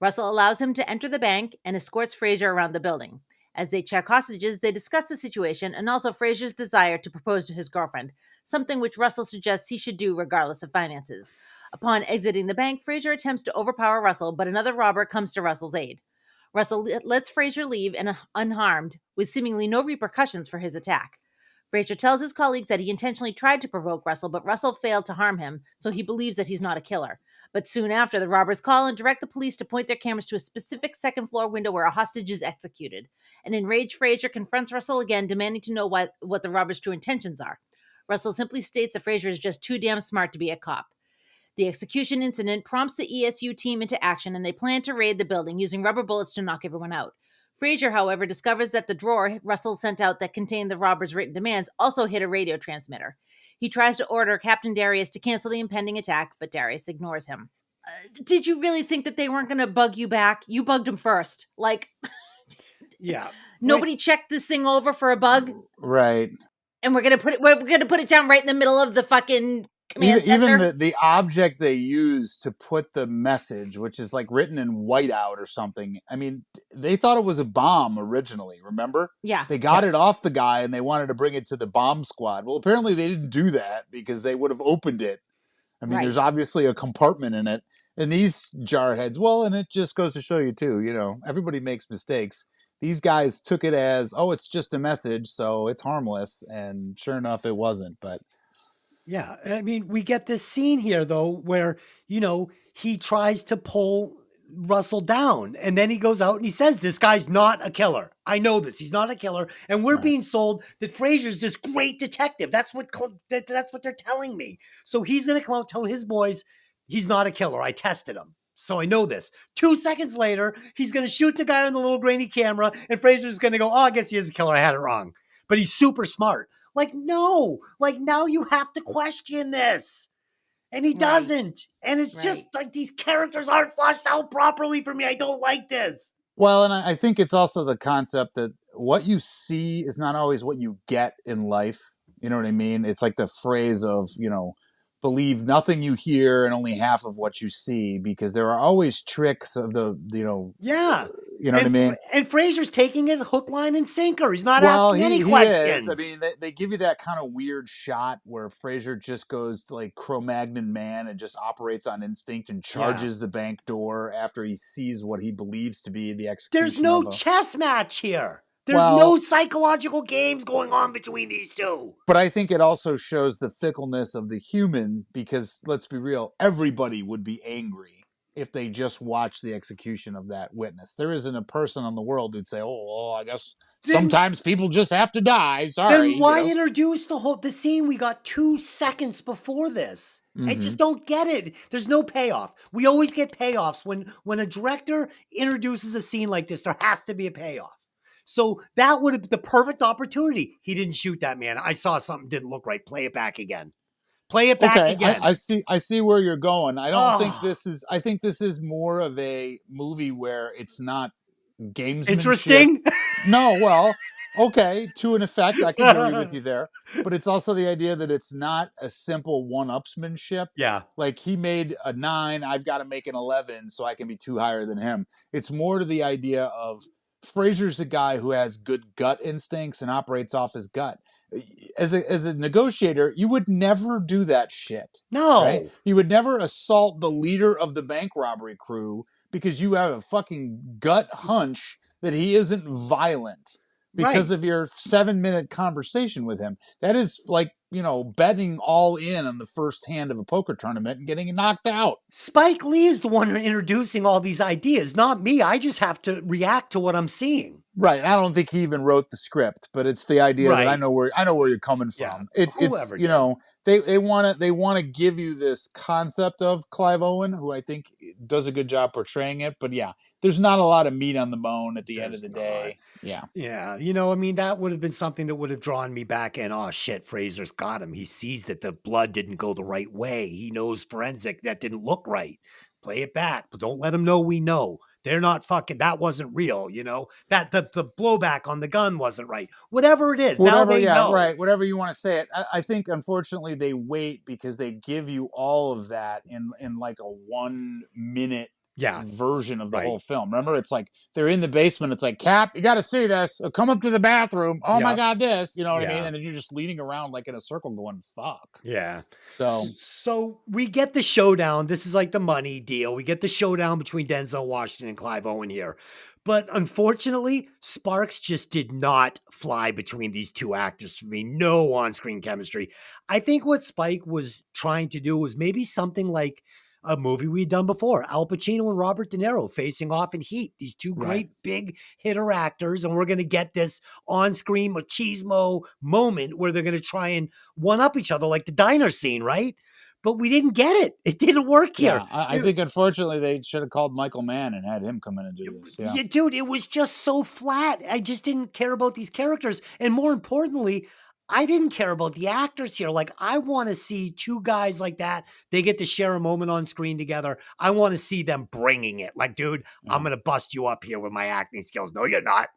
Russell allows him to enter the bank and escorts Frazier around the building. As they check hostages, they discuss the situation and also Frazier's desire to propose to his girlfriend, something which Russell suggests he should do regardless of finances. Upon exiting the bank, Frazier attempts to overpower Russell, but another robber comes to Russell's aid. Russell lets Frazier leave unharmed, with seemingly no repercussions for his attack. Frazier tells his colleagues that he intentionally tried to provoke Russell, but Russell failed to harm him, so he believes that he's not a killer. But soon after, the robbers call and direct the police to point their cameras to a specific second-floor window where a hostage is executed. An enraged Frazier confronts Russell again, demanding to know what the robbers' true intentions are. Russell simply states that Frazier is just too damn smart to be a cop. The execution incident prompts the ESU team into action, and they plan to raid the building using rubber bullets to knock everyone out. Frazier, however, discovers that the drawer Russell sent out that contained the robbers' written demands also hit a radio transmitter. He tries to order Captain Darius to cancel the impending attack, but Darius ignores him. Did you really think that they weren't going to bug you back? You bugged them first. Yeah. Nobody checked this thing over for a bug? Right. And we're going to put it down right in the middle of the fucking command center? Even the object they use to put the message, which is like written in whiteout or something. I mean, they thought it was a bomb originally, remember? Yeah. They got it off the guy and they wanted to bring it to the bomb squad. Well, apparently they didn't do that because they would have opened it. I mean, there's obviously a compartment in it. And these jarheads, well, and it just goes to show you too, everybody makes mistakes. These guys took it as, oh, it's just a message, so it's harmless. And sure enough, it wasn't. But Yeah. I mean, we get this scene here, though, where, he tries to pull Russell down. And then he goes out and he says, this guy's not a killer. I know this. He's not a killer. And we're being sold that Fraser's this great detective. That's what they're telling me. So he's going to come out and tell his boys he's not a killer. I tested him. So I know this. 2 seconds later, he's going to shoot the guy on the little grainy camera. And Fraser's going to go, oh, I guess he is a killer. I had it wrong. But he's super smart. Like, no. Like, now you have to question this. And he doesn't. And it's just like these characters aren't fleshed out properly for me. I don't like this. Well, and I think it's also the concept that what you see is not always what you get in life. You know what I mean? It's like the phrase of, believe nothing you hear and only half of what you see, because there are always tricks of Yeah. You know what I mean? And Fraser's taking it hook, line, and sinker. He's not asking any questions. Is. I mean, they give you that kind of weird shot where Fraser just goes to like Cro-Magnon man and just operates on instinct and charges the bank door after he sees what he believes to be the execution. There's no chess match here. There's no psychological games going on between these two. But I think it also shows the fickleness of the human, because let's be real, everybody would be angry if they just watched the execution of that witness. There isn't a person in the world who'd say, oh, I guess sometimes people just have to die. Sorry. Then why introduce the scene we got 2 seconds before this? Mm-hmm. I just don't get it. There's no payoff. We always get payoffs. When a director introduces a scene like this, there has to be a payoff. So that would have been the perfect opportunity. He didn't shoot that man. I saw something didn't look right. Play it back again. Play it back again. I see where you're going. I don't think this is. I think this is more of a movie where it's not gamesmanship. Interesting. No, well, okay, to an effect, I can agree with you there. But it's also the idea that it's not a simple one-upsmanship. Yeah. Like he made a 9, I've got to make an 11 so I can be 2 higher than him. It's more to the idea of Fraser's a guy who has good gut instincts and operates off his gut. As a negotiator, you would never do that shit. No. Right? You would never assault the leader of the bank robbery crew because you have a fucking gut hunch that he isn't violent because of your 7-minute conversation with him. That is like, betting all in on the first hand of a poker tournament and getting knocked out. Spike Lee is the one introducing all these ideas, not me. I just have to react to what I'm seeing. Right. I don't think he even wrote the script, but it's the idea that I know where you're coming from. Yeah. They want to give you this concept of Clive Owen, who I think does a good job portraying it. But yeah, there's not a lot of meat on the bone at the end of the day. Yeah. Yeah. I mean, that would have been something that would have drawn me back in. Oh shit, Fraser's got him. He sees that the blood didn't go the right way. He knows forensic. That didn't look right. Play it back, but don't let them know we know. They're not fucking, that wasn't real, that the blowback on the gun wasn't right. Whatever it is. Now they know. Right. Whatever you want to say it. I think unfortunately they wait because they give you all of that in like a 1-minute version of the whole film. Remember, it's like they're in the basement. It's like, Cap, you got to see this. Come up to the bathroom. Oh my God, this. You know what I mean? And then you're just leaning around like in a circle going, fuck. Yeah. So we get the showdown. This is like the money deal. We get the showdown between Denzel Washington and Clive Owen here. But unfortunately, sparks just did not fly between these two actors for me. No on-screen chemistry. I think what Spike was trying to do was maybe something like a movie we'd done before, Al Pacino and Robert De Niro facing off in Heat, these two great big hitter actors. And we're going to get this on-screen machismo moment where they're going to try and one-up each other like the diner scene, right? But we didn't get it. It didn't work here. Yeah, I think, unfortunately, they should have called Michael Mann and had him come in and do this. Yeah, dude, it was just so flat. I just didn't care about these characters. And more importantly, I didn't care about the actors here. Like, I want to see two guys like that. They get to share a moment on screen together. I want to see them bringing it. Like, dude, I'm going to bust you up here with my acting skills. No, you're not.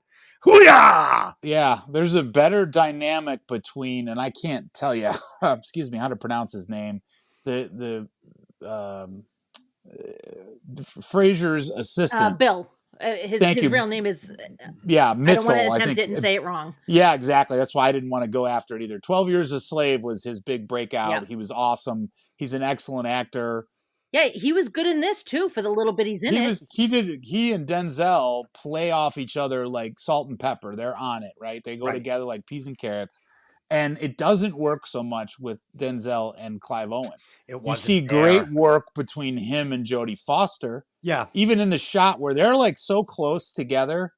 Hoo-yah! Yeah, there's a better dynamic between, and I can't tell you, excuse me, how to pronounce his name. The Fraser's assistant. Bill. His real name is Mitchell. I don't want to attempt it and say it wrong. Yeah, exactly. That's why I didn't want to go after it either. 12 Years a Slave was his big breakout. Yeah. He was awesome. He's an excellent actor. Yeah, he was good in this too for the little bit he's in it. He and Denzel play off each other like salt and pepper. They're on it, right? They go Right. together like peas and carrots. And it doesn't work so much with Denzel and Clive Owen. It You wasn't see there. great work between him and Jodie Foster. Yeah. Even in the shot where they're like so close together,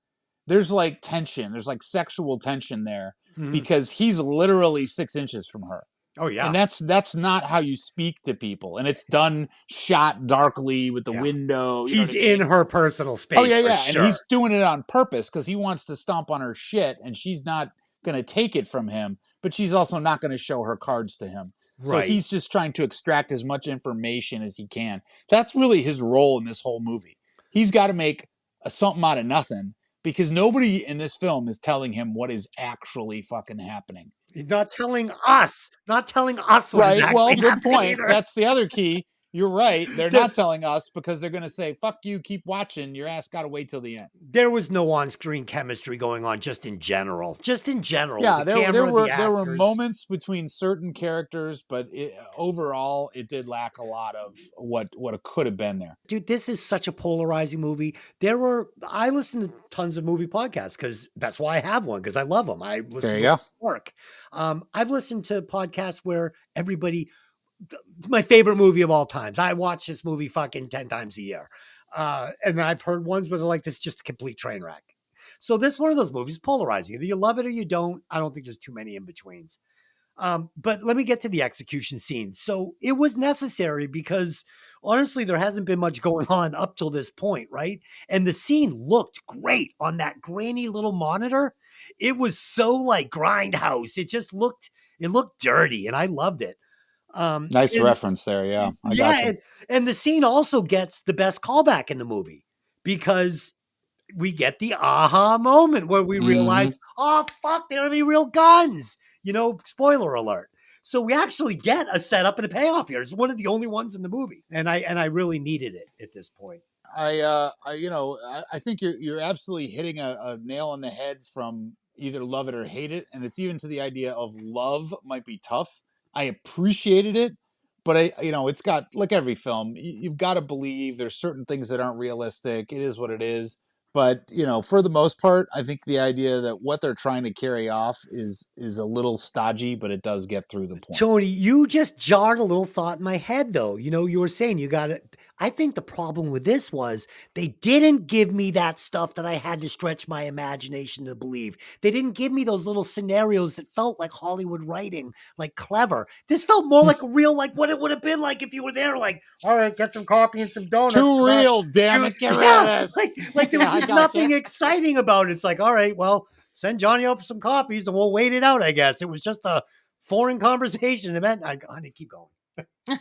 there's like tension. There's like sexual tension there because he's literally 6 inches from her. Oh yeah. And that's not how you speak to people. And it's done shot darkly with the window. You He's know what I mean? in her personal space. Oh yeah, for yeah. sure. And he's doing it on purpose because he wants to stomp on her shit and she's not gonna take it from him, but she's also not gonna show her cards to him. So he's just trying to extract as much information as he can. That's really his role in this whole movie. He's got to make something out of nothing because nobody in this film is telling him what is actually fucking happening. He's not telling us. Not telling us what is Right. Well, actually good happening point. either. That's the other key. You're right. They're not telling us because they're going to say, fuck you, keep watching. Your ass got to wait till the end. There was no on-screen chemistry going on just in general. Just in general. Yeah, there were actors. moments between certain characters, but overall, it did lack a lot of what could have been there. Dude, this is such a polarizing movie. I listen to tons of movie podcasts because that's why I have one, because I love them. I listen There you to go. work. I've listened to podcasts where it's my favorite movie of all times. I watch this movie fucking 10 times a year. And I've heard ones where they're like, this is just a complete train wreck. So this is one of those movies, polarizing. Either you love it or you don't. I don't think there's too many in-betweens. But let me get to the execution scene. So it was necessary because honestly, there hasn't been much going on up till this point, right? And the scene looked great on that grainy little monitor. It was so like Grindhouse. It looked dirty and I loved it. Nice reference there. Yeah. I got you. And the scene also gets the best callback in the movie because we get the aha moment where we realize, oh, fuck, they don't have any real guns. Spoiler alert. So we actually get a setup and a payoff here. It's one of the only ones in the movie. And I really needed it at this point. I think you're absolutely hitting a nail on the head from either love it or hate it. And it's even to the idea of love might be tough. I appreciated it, but it's got, like every film, you've got to believe there's certain things that aren't realistic. It is what it is. But, for the most part, I think the idea that what they're trying to carry off is a little stodgy, but it does get through the point. Tony, you just jarred a little thought in my head, though. You were saying you got it. I think the problem with this was they didn't give me that stuff that I had to stretch my imagination to believe. They didn't give me those little scenarios that felt like Hollywood writing, like clever. This felt more like real, like what it would have been like if you were there, like, all right, get some coffee and some donuts. Too real, damn it. Get rid of this. Like there was just nothing exciting about it. It's like, all right, well, send Johnny out for some coffees and we'll wait it out, I guess. It was just a foreign conversation. It meant, honey, keep going.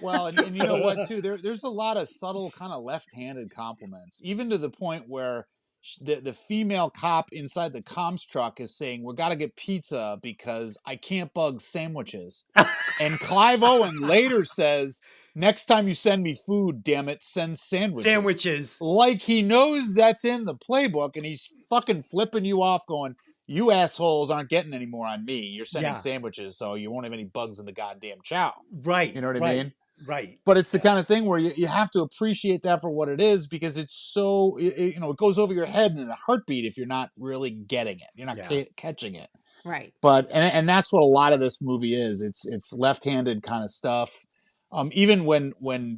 Well, and you know what, too? There's a lot of subtle kind of left-handed compliments, even to the point where the female cop inside the comms truck is saying, we got to get pizza because I can't bug sandwiches. And Clive Owen later says, next time you send me food, damn it, send sandwiches. Like he knows that's in the playbook and he's fucking flipping you off going, you assholes aren't getting any more on me. You're sending sandwiches, so you won't have any bugs in the goddamn chow. Right. You know what I mean? Right. But it's the kind of thing where you have to appreciate that for what it is because it's so, it goes over your head in a heartbeat if you're not really getting it. You're not catching it. Right. But, and that's what a lot of this movie is. It's left-handed kind of stuff. Even when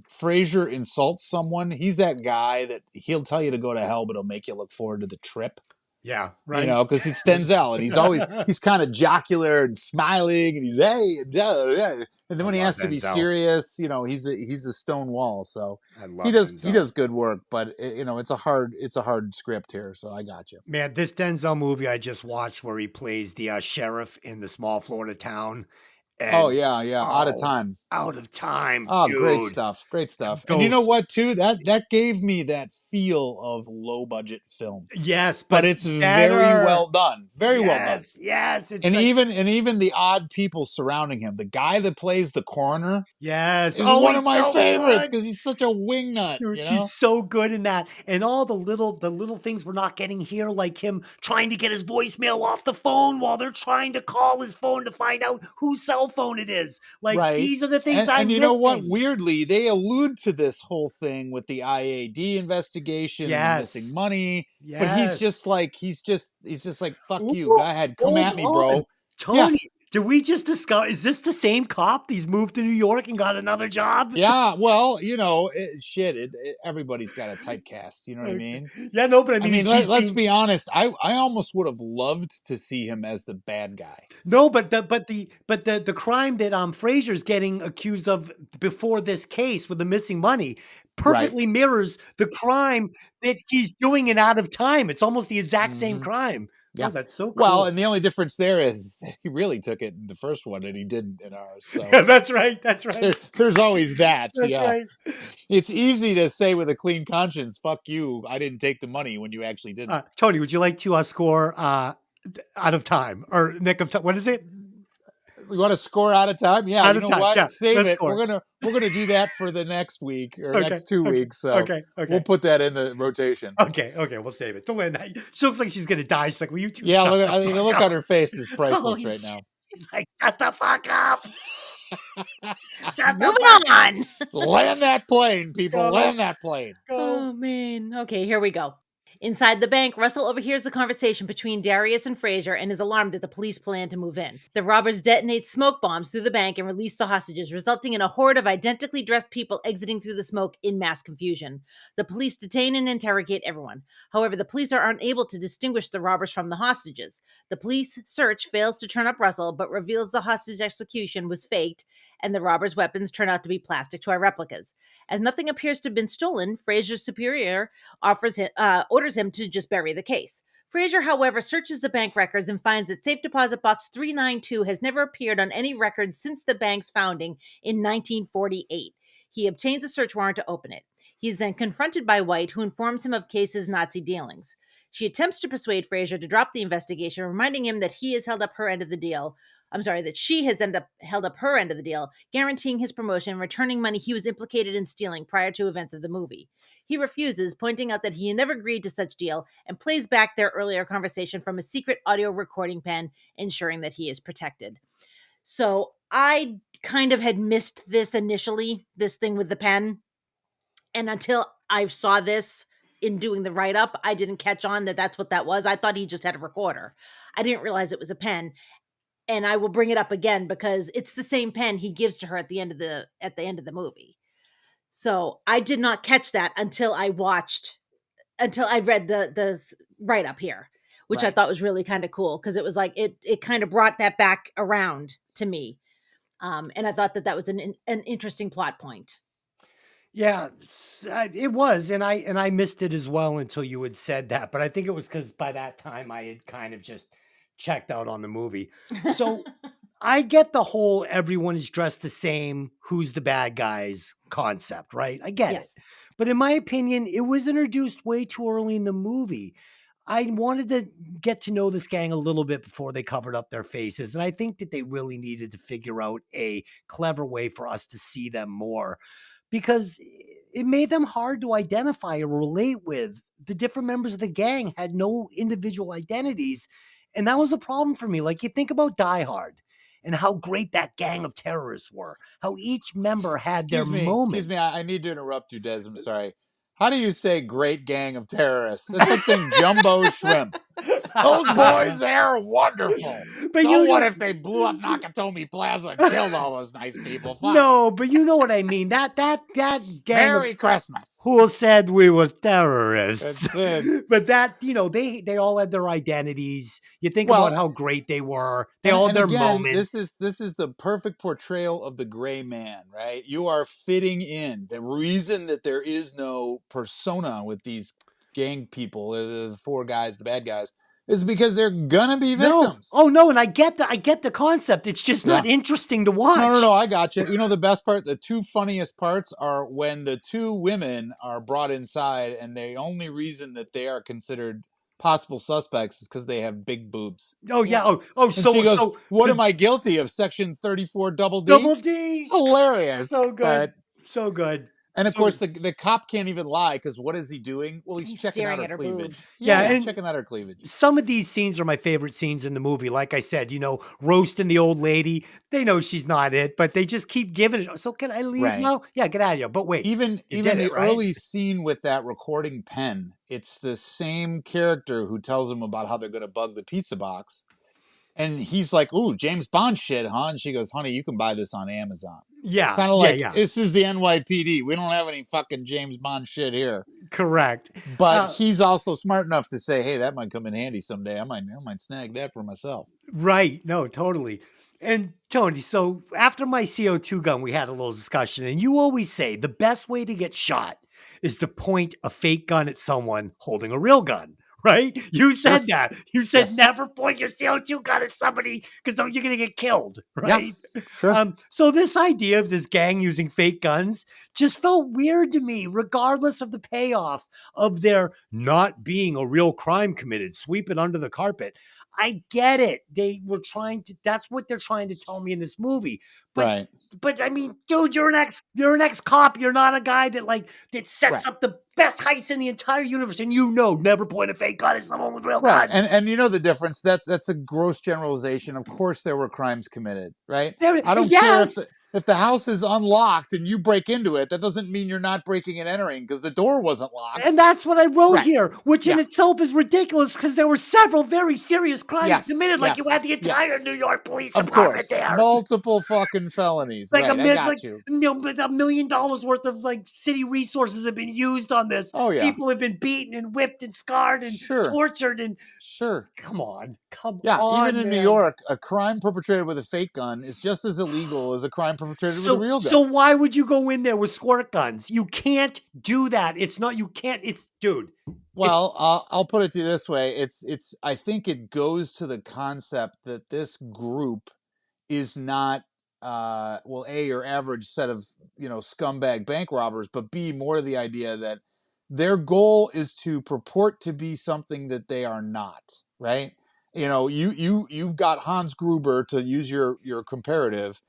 Frasier insults someone, he's that guy that he'll tell you to go to hell, but he'll make you look forward to the trip. Yeah, right. Because it's Denzel, and he's kind of jocular and smiling, and he's and then when he has to be serious, he's a stone wall. So he does good work, but it's a hard script here. So I got you, man. This Denzel movie I just watched, where he plays the sheriff in the small Florida town. And, out of time. Oh, dude. Great stuff. And you know what, too? That gave me that feel of low budget film. Yes, but it's very well done. Very well done. Yes, and even the odd people surrounding him. The guy that plays the coroner, is one of my favorites because he's such a wingnut. Dude, he's so good in that, and all the little things we're not getting here, like him trying to get his voicemail off the phone while they're trying to call his phone to find out whose cell phone it is. Like, right. these are the things I'm And you know what? missing. Weirdly, they allude to this whole thing with the IAD investigation and the missing money. But he's just like, fuck you. Go ahead. Come Hold at me, on. bro. Tony, did we just discover, is this the same cop? He's moved to New York and got another job? Yeah, well, everybody's got a typecast. You know what I mean? Yeah, no, but I mean, let's be honest. I almost would have loved to see him as the bad guy. No, but the crime that Fraser's getting accused of before this case with the missing money perfectly mirrors the crime that he's doing in Out of Time. It's almost the exact same crime. Yeah. Oh, that's so cool. Well, and the only difference there is he really took it in the first one and he didn't in ours. So yeah, that's right. There's always that. That's yeah. right. It's easy to say with a clean conscience, fuck you, I didn't take the money when you actually didn't. Tony, would you like to score Out of Time or Nick of Time? What is it? You want to score Out of Time? Yeah, Out you of know time. what? Yeah, Save it. score. We're gonna do that for the next week or next 2 weeks. So okay. We'll put that in the rotation. Okay, we'll save it. She looks like she's gonna die. She's like, "Will you two?" Yeah, the look on her face is priceless right now. He's like, "Shut the fuck up." Moving on. Land that plane, people. Land that plane. Oh, man. Okay, here we go. Inside the bank, Russell overhears the conversation between Darius and Fraser and is alarmed that the police plan to move in. The robbers detonate smoke bombs through the bank and release the hostages, resulting in a horde of identically dressed people exiting through the smoke in mass confusion. The police detain and interrogate everyone. However, the police are unable to distinguish the robbers from the hostages. The police search fails to turn up Russell, but reveals the hostage execution was faked, and the robbers' weapons turn out to be plastic toy replicas. As nothing appears to have been stolen, Fraser's superior orders him to just bury the case. Fraser, however, searches the bank records and finds that safe deposit box 392 has never appeared on any record since the bank's founding in 1948. He obtains a search warrant to open it. He is then confronted by White, who informs him of Case's Nazi dealings. She attempts to persuade Fraser to drop the investigation, reminding him that he has held up her end of the deal. That she has held up her end of the deal, guaranteeing his promotion and returning money he was implicated in stealing prior to events of the movie. He refuses, pointing out that he never agreed to such deal, and plays back their earlier conversation from a secret audio recording pen, ensuring that he is protected. So I kind of had missed this initially, this thing with the pen. And until I saw this in doing the write-up, I didn't catch on that that's what that was. I thought he just had a recorder. I didn't realize it was a pen. And I will bring it up again because it's the same pen he gives to her at the end of the movie. So I did not catch that until I read the write up here, which I thought was really kind of cool because it was like it kind of brought that back around to me, and I thought that was an interesting plot point. Yeah, it was, and I missed it as well until you had said that. But I think it was because by that time I had kind of just checked out on the movie. So I get the whole everyone is dressed the same, who's the bad guys concept, right? I get it. But in my opinion, it was introduced way too early in the movie. I wanted to get to know this gang a little bit before they covered up their faces. And I think that they really needed to figure out a clever way for us to see them more because it made them hard to identify or relate with. The different members of the gang had no individual identities. And that was a problem for me. Like, you think about Die Hard and how great that gang of terrorists were, how each member had their moment. Excuse me, I need to interrupt you, Des. I'm sorry. How do you say great gang of terrorists? It's like saying jumbo shrimp. Those boys, they're wonderful. But what if they blew up Nakatomi Plaza and killed all those nice people? Fuck. No, but you know what I mean. That gang Merry Christmas. Who said we were terrorists? That's it. But that, they all had their identities. You think about how great they were. They all had their moments. This is the perfect portrayal of the gray man, right? You are fitting in. The reason that there is no persona with these gang people, the four guys, the bad guys, is because they're gonna be victims. No, and I get the concept. It's just not interesting to watch. No, I got you. You know the best part, the two funniest parts are when the two women are brought inside, and the only reason that they are considered possible suspects is because they have big boobs. Oh yeah. So she goes, "What am I guilty of? Section 34 double D." Double D. Hilarious. So good. So good. And of course, the cop can't even lie because what is he doing? Well, he's checking out staring her at her cleavage. boobs. Yeah, Yeah, he's and checking out her cleavage. some of these scenes are my favorite scenes in the movie. Like I said, roasting the old lady. They know she's not it, but they just keep giving it. So can I leave Right. now? Yeah, get out of here. But wait, Even you did the it, right? early scene with that recording pen, it's the same character who tells him about how they're going to bug the pizza box. And he's like, "Ooh, James Bond shit, huh?" And she goes, "Honey, you can buy this on Amazon." Yeah, Kind of yeah, like, yeah. this is the NYPD. We don't have any fucking James Bond shit here. Correct. But he's also smart enough to say, "Hey, that might come in handy someday. I might snag that for myself." Right. No, totally. And Tony, so after my CO2 gun, we had a little discussion, and you always say the best way to get shot is to point a fake gun at someone holding a real gun, right? You said that. You said Yes. never point your CO2 gun at somebody because you're going to get killed, right? Yeah, sure. So this idea of this gang using fake guns just felt weird to me, regardless of the payoff of there not being a real crime committed, sweep it under the carpet. I get it. That's what they're trying to tell me in this movie. But Right. but I mean, dude, you're an ex-cop. You're not a guy that sets up the best heist in the entire universe. And never point a fake gun at someone with real Right. guns. And you know the difference. That's a gross generalization. Of course there were crimes committed, right? I don't care if the house is unlocked and you break into it, that doesn't mean you're not breaking and entering because the door wasn't locked. And that's what I wrote here, which in Yeah. itself is ridiculous because there were several very serious crimes committed. Like you had the entire New York Police Department there. Multiple fucking felonies. Like right, I got you. $1 million worth of city resources have been used on this. Oh, yeah. People have been beaten and whipped and scarred and tortured and come on. Yeah, even in New York, a crime perpetrated with a fake gun is just as illegal as a crime perpetrated with a real gun. So why would you go in there with squirt guns? You can't do that. Dude. Well, I'll put it to you this way. I think it goes to the concept that this group is not A, your average set of, scumbag bank robbers, but B, more the idea that their goal is to purport to be something that they are not, right? You've got Hans Gruber, to use your comparative,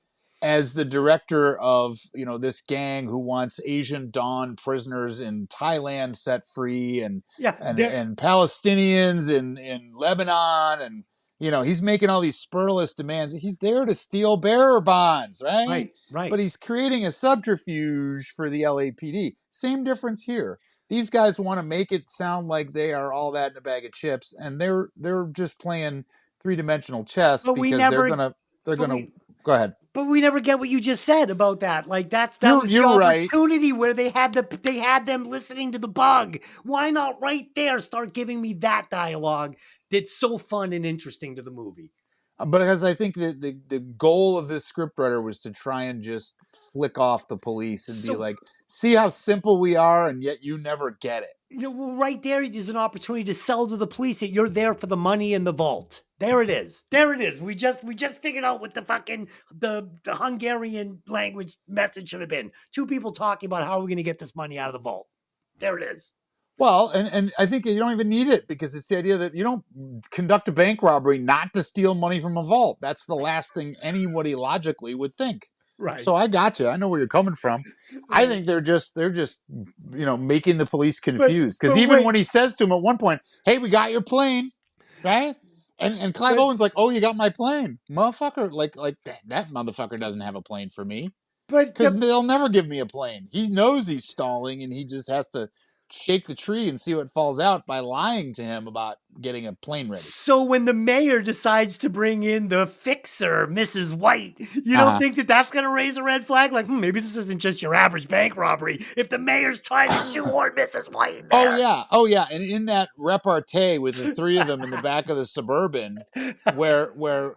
as the director of, this gang who wants Asian Dawn prisoners in Thailand set free and Palestinians in Lebanon, and he's making all these spurless demands. He's there to steal bearer bonds, right? Right. But he's creating a subterfuge for the LAPD. Same difference here. These guys want to make it sound like they are all that in a bag of chips, and they're just playing three-dimensional chess because they're gonna go ahead. But we never get what you just said about that. Like that was the opportunity where they had them listening to the bug. Why not right there start giving me that dialogue that's so fun and interesting to the movie? But because I think that the goal of this scriptwriter was to try and just flick off the police and be like, see how simple we are, and yet you never get it. Right there is an opportunity to sell to the police that you're there for the money in the vault. There it is. We just figured out what the fucking the Hungarian language message should have been. Two people talking about how we're going to get this money out of the vault. There it is. Well, and I think you don't even need it because it's the idea that you don't conduct a bank robbery not to steal money from a vault. That's the last thing anybody logically would think. Right. So I got you. I know where you're coming from. Right. I think they're just making the police confused, because even when he says to him at one point, "Hey, we got your plane," right? And Clive Owen's like, "Oh, you got my plane, motherfucker!" Like that motherfucker doesn't have a plane for me, because they'll never give me a plane. He knows he's stalling, and he just has to shake the tree and see what falls out by lying to him about getting a plane ready. So when the mayor decides to bring in the fixer, Mrs. White, you don't think that's going to raise a red flag? Like, maybe this isn't just your average bank robbery. If the mayor's trying to shoehorn Mrs. White in there. Oh yeah. And in that repartee with the three of them in the back of the Suburban, where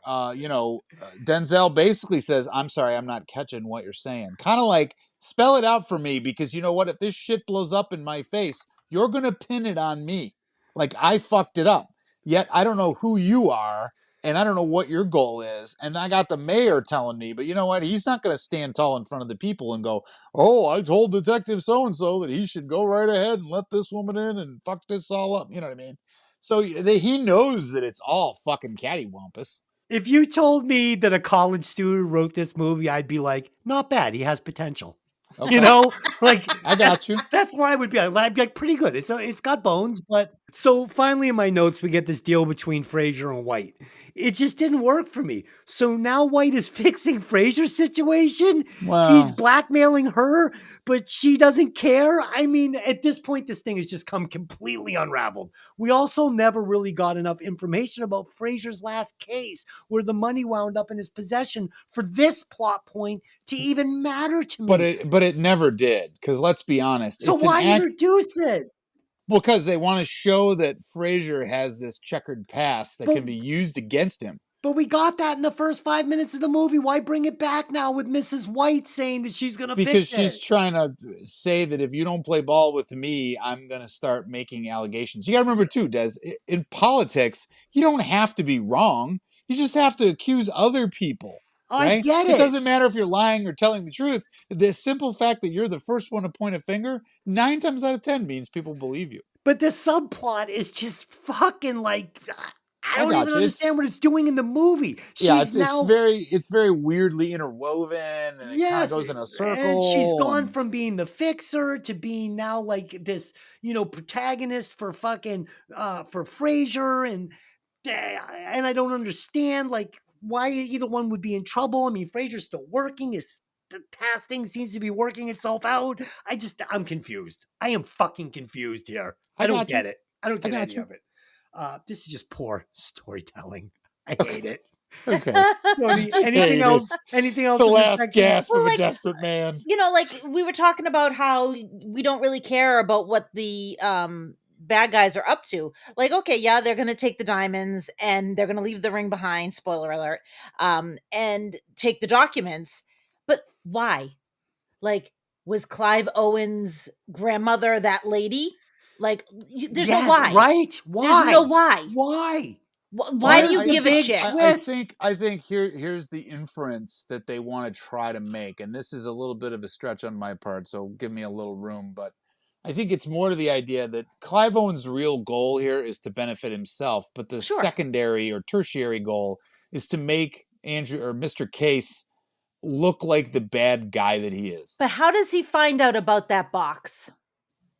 Denzel basically says, "I'm sorry, I'm not catching what you're saying." Kind of like, spell it out for me, because you know what? If this shit blows up in my face, you're going to pin it on me. Like, I fucked it up. Yet I don't know who you are, and I don't know what your goal is. And I got the mayor telling me, but you know what? He's not going to stand tall in front of the people and go, "Oh, I told Detective so-and-so that he should go right ahead and let this woman in and fuck this all up." You know what I mean? So he knows that it's all fucking cattywampus. If you told me that a college student wrote this movie, I'd be like, not bad. He has potential. Okay. You know, like I got you. that's where I would be. I'd be like, pretty good. It's got bones, but so finally in my notes we get this deal between Frasier and White. It just didn't work for me. So now White is fixing Frasier's situation. He's Well, blackmailing her, but she doesn't care. I mean, at this point, this thing has just come completely unraveled. We also never really got enough information about Frasier's last case, where the money wound up in his possession, for this plot point to even matter to me. but it never did, because let's be honest, So it's an why act introduce it? because they want to show that Frasier has this checkered past that can be used against him. But we got that in the first 5 minutes of the movie. Why bring it back now with Mrs. White saying that she's going to Because fix she's it? trying to say that if you don't play ball with me, I'm going to start making allegations. You got to remember too, Des, in politics, you don't have to be wrong. You just have to accuse other people. I Right? get It it. doesn't matter if you're lying or telling the truth. The simple fact that you're the first one to point a finger, 9 times out of 10 means people believe you. But the subplot is just fucking like, I don't got even you. understand what it's doing in the movie. Yeah, She's it's very weirdly interwoven, and it kind of goes in a circle. and she's gone from being the fixer to being now like this, protagonist for fucking for Frasier, and I don't understand like why either one would be in trouble. I mean, Frasier's still working. The past thing seems to be working itself out. I'm confused. I am fucking confused here. I don't get it. I don't get any of it. This is just poor storytelling. I hate it. Okay. Anything else? Anything else? The in this last section? gasp of a desperate man. Like we were talking about how we don't really care about what the bad guys are up to. Like, okay, yeah, they're gonna take the diamonds and they're gonna leave the ring behind, spoiler alert, and take the documents. But why? Like, was Clive Owen's grandmother that lady? Like, there's no why. Right? Why? There's no why. Why? Why do you give a shit? I think here's the inference that they want to try to make, and this is a little bit of a stretch on my part, so give me a little room, but I think it's more to the idea that Clive Owen's real goal here is to benefit himself, but the secondary or tertiary goal is to make Andrew or Mr. Case look like the bad guy that he is. But how does he find out about that box?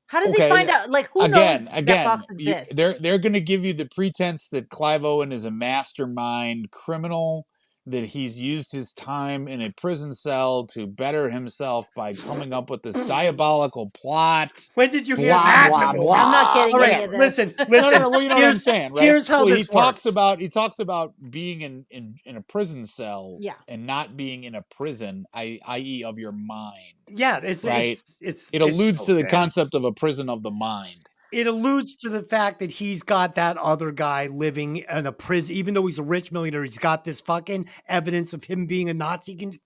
How does he find out? Like, who knows that box exists? They're going to give you the pretense that Clive Owen is a mastermind criminal, that he's used his time in a prison cell to better himself by coming up with this diabolical plot. When did you hear that? I'm not getting any of this. Listen. No, well, you know what I'm saying, right? Here's how he talks about being in a prison cell, and not being in a prison, i.e., of your mind. Yeah, it alludes to the concept of a prison of the mind. It alludes to the fact that he's got that other guy living in a prison, even though he's a rich millionaire. He's got this fucking evidence of him being a Nazi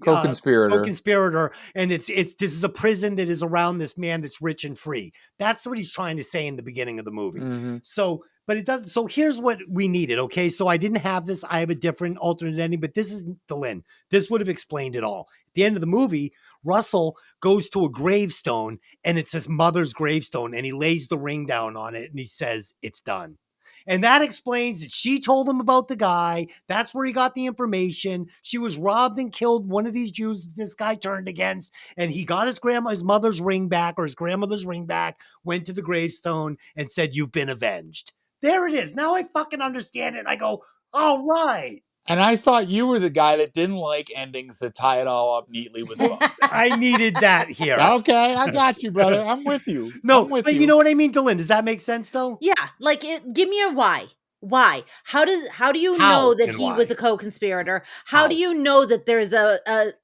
co-conspirator, and this is a prison that is around this man that's rich and free. That's what he's trying to say in the beginning of the movie. Mm-hmm. So, but it doesn't. So here's what we needed. Okay, so I didn't have this. I have a different alternate ending, but this is Lynn. This would have explained it all. At the end of the movie, Russell goes to a gravestone, and it's his mother's gravestone, and he lays the ring down on it, and he says, "It's done." And that explains that she told him about the guy. That's where he got the information. She was robbed and killed, one of these Jews that this guy turned against. And he got his mother's ring back, or his grandmother's ring back, went to the gravestone and said, "You've been avenged." There it is. Now I fucking understand it. I go, all right. And I thought you were the guy that didn't like endings that tie it all up neatly with book. I needed that here. Okay, I got you, brother. I'm with you. But you know what I mean, Dylan? Does that make sense, though? Yeah, like give me a why. Why? How do you know that he was a co-conspirator? How do you know that there's a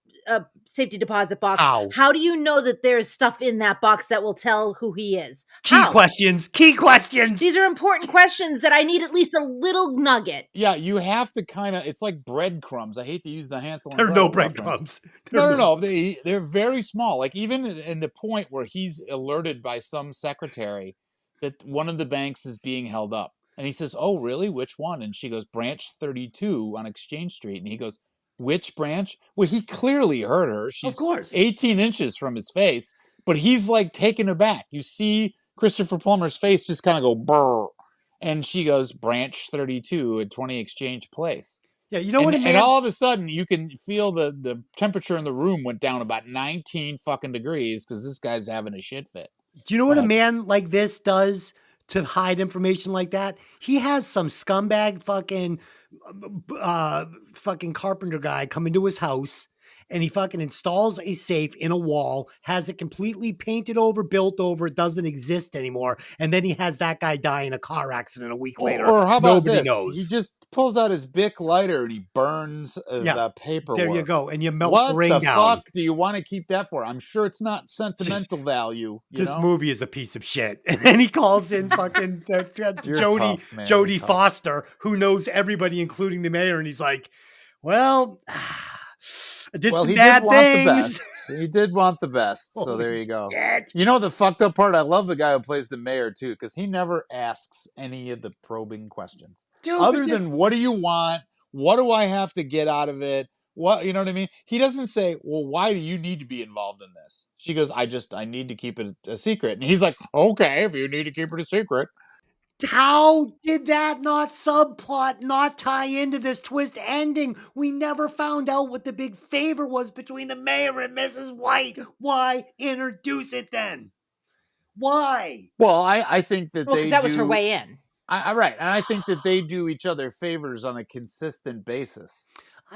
safety deposit box? How do you know that there's stuff in that box that will tell who he is? Key questions. These are important questions that I need at least a little nugget. Yeah, you have to kind of, it's like breadcrumbs. I hate to use the Hansel and There are Gretel no breadcrumbs. No. They're very small. Like even in the point where he's alerted by some secretary that one of the banks is being held up. And he says, "Oh, really? Which one?" And she goes, "Branch 32 on Exchange Street." And he goes, "Which branch?" Well, he clearly heard her. She's 18 inches from his face, but he's like taken aback. You see Christopher Plummer's face just kind of go brr. And she goes, "Branch 32 at 20 Exchange Place." Yeah, you know what a And man. all of a sudden, you can feel the temperature in the room went down about 19 fucking degrees because this guy's having a shit fit. Do you know what a man like this does to hide information like that? He has some scumbag fucking carpenter guy come into his house, and he fucking installs a safe in a wall, has it completely painted over, built over, it doesn't exist anymore, and then he has that guy die in a car accident a week later. Or how about Nobody this? knows. He just pulls out his Bic lighter and he burns the paperwork. There you go, and you melt what the ring the down. fuck do you want to keep that for? I'm sure it's not sentimental value. This movie is a piece of shit. And then he calls in fucking Jodie Foster, who knows everybody, including the mayor, and he's like, "Well, I did some bad things." He did want the best. So there you go. Shit. You know the fucked up part? I love the guy who plays the mayor too, because he never asks any of the probing questions. Dude, other than what do you want? What do I have to get out of it? What, you know what I mean? He doesn't say, well, why do you need to be involved in this? She goes, I need to keep it a secret. And he's like, okay, if you need to keep it a secret. How did that not subplot not tie into this twist ending? We never found out what the big favor was between the mayor and Mrs. White. Why introduce it then? Why? Well, I think that that was her way in. Right. And I think that they do each other favors on a consistent basis.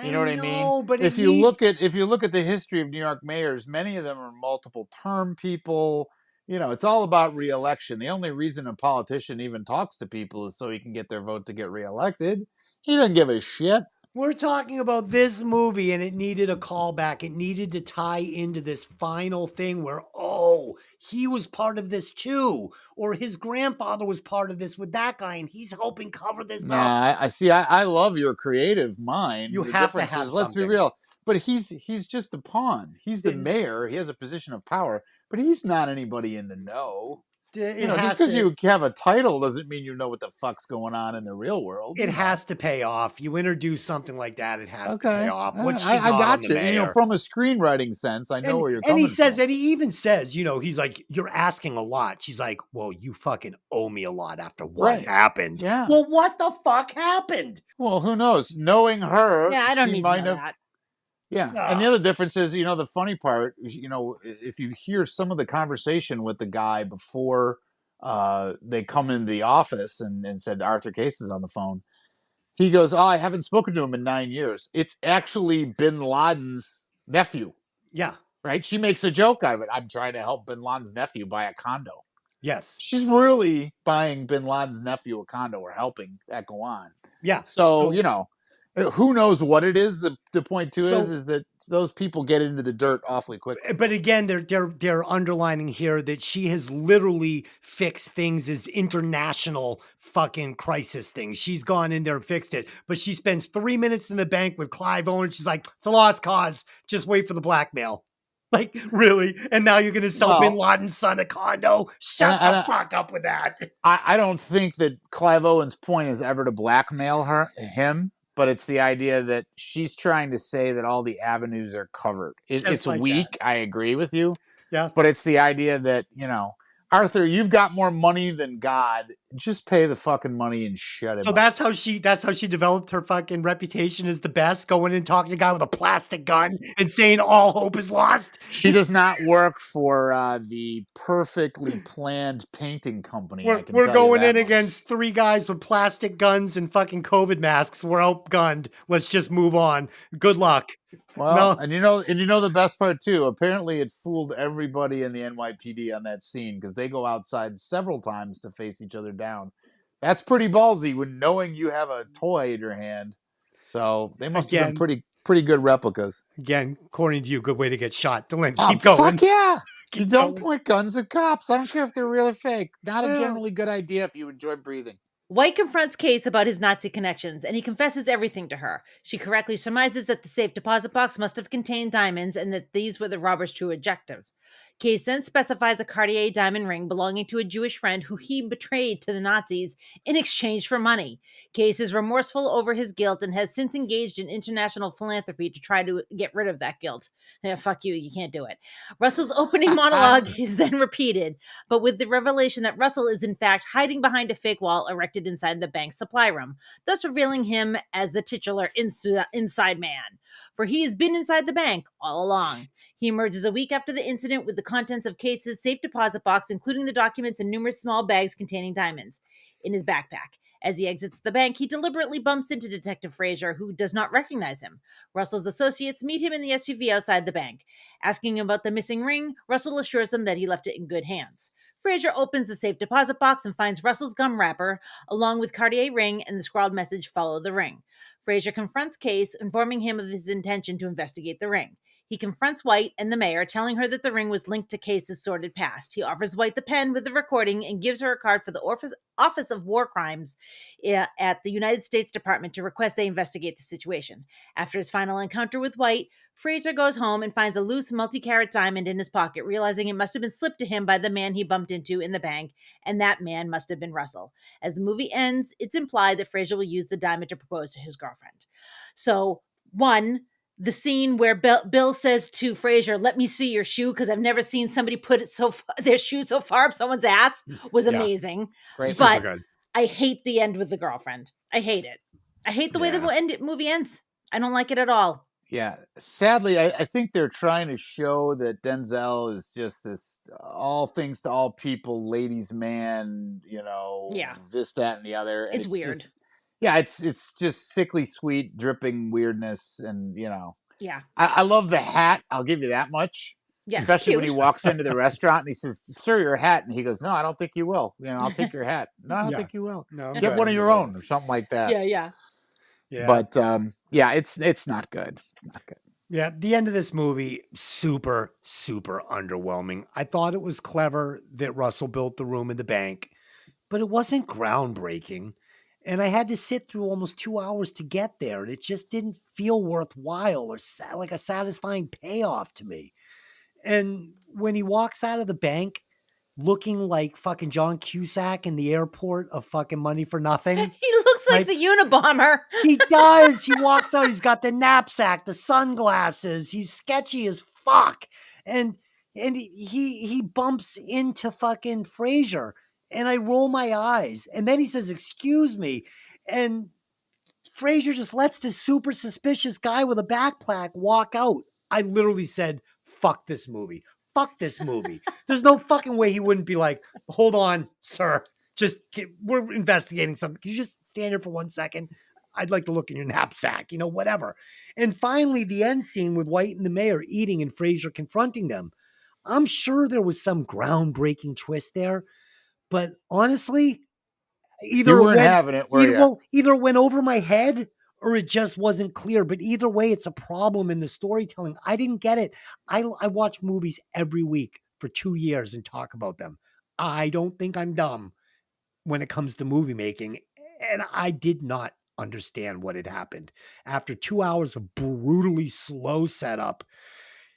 You know what I mean? But if you look at the history of New York mayors, many of them are multiple term people. You know, it's all about reelection. The only reason a politician even talks to people is so he can get their vote to get reelected. He doesn't give a shit. We're talking about this movie, and it needed a callback. It needed to tie into this final thing where, oh, he was part of this too, or his grandfather was part of this with that guy, and he's helping cover this up. I see. I love your creative mind. You have to have something. Let's be real. But he's just a pawn. He's the mayor. He has a position of power, but he's not anybody in the know. Just because you have a title doesn't mean you know what the fuck's going on in the real world. It has to pay off. You introduce something like that, it has to pay off. I got you. From a screenwriting sense, I know where you're coming from. And he even says, he's like, you're asking a lot. She's like, well, you fucking owe me a lot after what happened. Yeah. Well, what the fuck happened? Well, who knows? Knowing her, I don't need to know that. Yeah. And the other difference is, the funny part, if you hear some of the conversation with the guy before they come into the office and said Arthur Case is on the phone, he goes, I haven't spoken to him in 9 years. It's actually Bin Laden's nephew. Yeah. Right? She makes a joke out of it. I'm trying to help Bin Laden's nephew buy a condo. Yes. She's really buying Bin Laden's nephew a condo or helping that go on. Yeah. So who knows what it is? The point too is that those people get into the dirt awfully quickly. But again, they're underlining here that she has literally fixed things as international fucking crisis things. She's gone in there and fixed it. But she spends 3 minutes in the bank with Clive Owen. She's like, it's a lost cause. Just wait for the blackmail. Like, really? And now you're going to sell Bin Laden's son a condo? Shut the fuck up with that. I don't think that Clive Owen's point is ever to blackmail him. But it's the idea that she's trying to say that all the avenues are covered. It's like weak. That. I agree with you. Yeah. But it's the idea that, Arthur, you've got more money than God. Just pay the fucking money and shut it up. That's how she developed her fucking reputation as the best, going and talking to a guy with a plastic gun and saying all hope is lost. She does not work for the perfectly planned painting company. We're going in against 3 guys with plastic guns and fucking COVID masks. We're outgunned. Let's just move on. Good luck. Well, and the best part too, apparently it fooled everybody in the NYPD on that scene because they go outside several times to face each other down. That's pretty ballsy when knowing you have a toy in your hand. So they must have been pretty good replicas. Again, according to you, good way to get shot. Dylan, keep going. Fuck yeah. You don't point guns at cops. I don't care if they're real or fake. Not a generally good idea if you enjoy breathing. White confronts Case about his Nazi connections, and he confesses everything to her. She correctly surmises that the safe deposit box must have contained diamonds and that these were the robbers' true objective. Case then specifies a Cartier diamond ring belonging to a Jewish friend who he betrayed to the Nazis in exchange for money. Case is remorseful over his guilt and has since engaged in international philanthropy to try to get rid of that guilt. Fuck you can't do it. Russell's opening monologue is then repeated, but with the revelation that Russell is in fact hiding behind a fake wall erected inside the bank's supply room, thus revealing him as the titular inside man. For he has been inside the bank all along. He emerges a week after the incident with the contents of Case's safe deposit box, including the documents and numerous small bags containing diamonds, in his backpack. As he exits the bank, he deliberately bumps into Detective Frazier, who does not recognize him. Russell's associates meet him in the SUV outside the bank. Asking him about the missing ring, Russell assures them that he left it in good hands. Frazier opens the safe deposit box and finds Russell's gum wrapper, along with Cartier ring and the scrawled message, "Follow the ring." Frazier confronts Case, informing him of his intention to investigate the ring. He confronts White and the mayor, telling her that the ring was linked to Case's sordid past. He offers White the pen with the recording and gives her a card for the Office of War Crimes at the United States Department to request they investigate the situation. After his final encounter with White, Frazier goes home and finds a loose multi-carat diamond in his pocket, realizing it must have been slipped to him by the man he bumped into in the bank, and that man must have been Russell. As the movie ends, it's implied that Frazier will use the diamond to propose to his girlfriend. So, the scene where Bill says to Frazier, "Let me see your shoe," because I've never seen somebody put it their shoe so far up someone's ass, was amazing. Great. But Super good. I hate the end with the girlfriend. I hate it. I hate the way the movie ends. I don't like it at all. Yeah. Sadly, I think they're trying to show that Denzel is just this all things to all people, ladies' man, this, that, and the other. And It's weird. It's just sickly sweet, dripping weirdness. And, Yeah. I love the hat. I'll give you that much. Yeah. Especially when he walks into the restaurant and he says, "Sir, your hat." And he goes, "No, I don't think you will. I'll take your hat." "No, I don't think you will. No, Get one of your own," or something like that. Yeah. But it's not good. It's not good. Yeah, the end of this movie, super, super underwhelming. I thought it was clever that Russell built the room in the bank, but it wasn't groundbreaking. And I had to sit through almost 2 hours to get there, and it just didn't feel worthwhile or like a satisfying payoff to me. And when he walks out of the bank looking like fucking John Cusack in the airport of fucking Money for Nothing. He looks like the Unabomber. He does. He walks out. He's got the knapsack, the sunglasses. He's sketchy as fuck. And he bumps into fucking Frazier, and I roll my eyes. And then he says, "Excuse me." And Frazier just lets this super suspicious guy with a backpack walk out. I literally said, "Fuck this movie. Fuck this movie." There's no fucking way he wouldn't be like, "Hold on, sir. We're investigating something. Can you just stand here for 1 second? I'd like to look in your knapsack," whatever. And finally, the end scene with White and the mayor eating and Frazier confronting them. I'm sure there was some groundbreaking twist there, but honestly, either it went over my head or it just wasn't clear. But either way, it's a problem in the storytelling. I didn't get it. I watch movies every week for 2 years and talk about them. I don't think I'm dumb when it comes to movie making. And I did not understand what had happened. After 2 hours of brutally slow setup,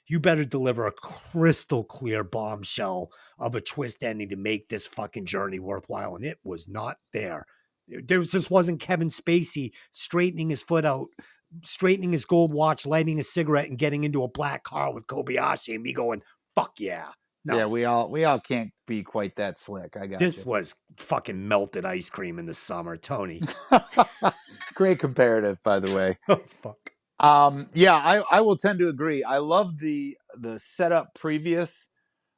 you better deliver a crystal clear bombshell of a twist ending to make this fucking journey worthwhile. And it was not there. This wasn't Kevin Spacey straightening his foot out, straightening his gold watch, lighting a cigarette, and getting into a black car with Kobayashi and me going, "Fuck yeah." No. Yeah, we all can't be quite that slick. I got this was fucking melted ice cream in the summer, Tony. Great comparative, by the way. Oh, fuck. I will tend to agree. I love the setup previous.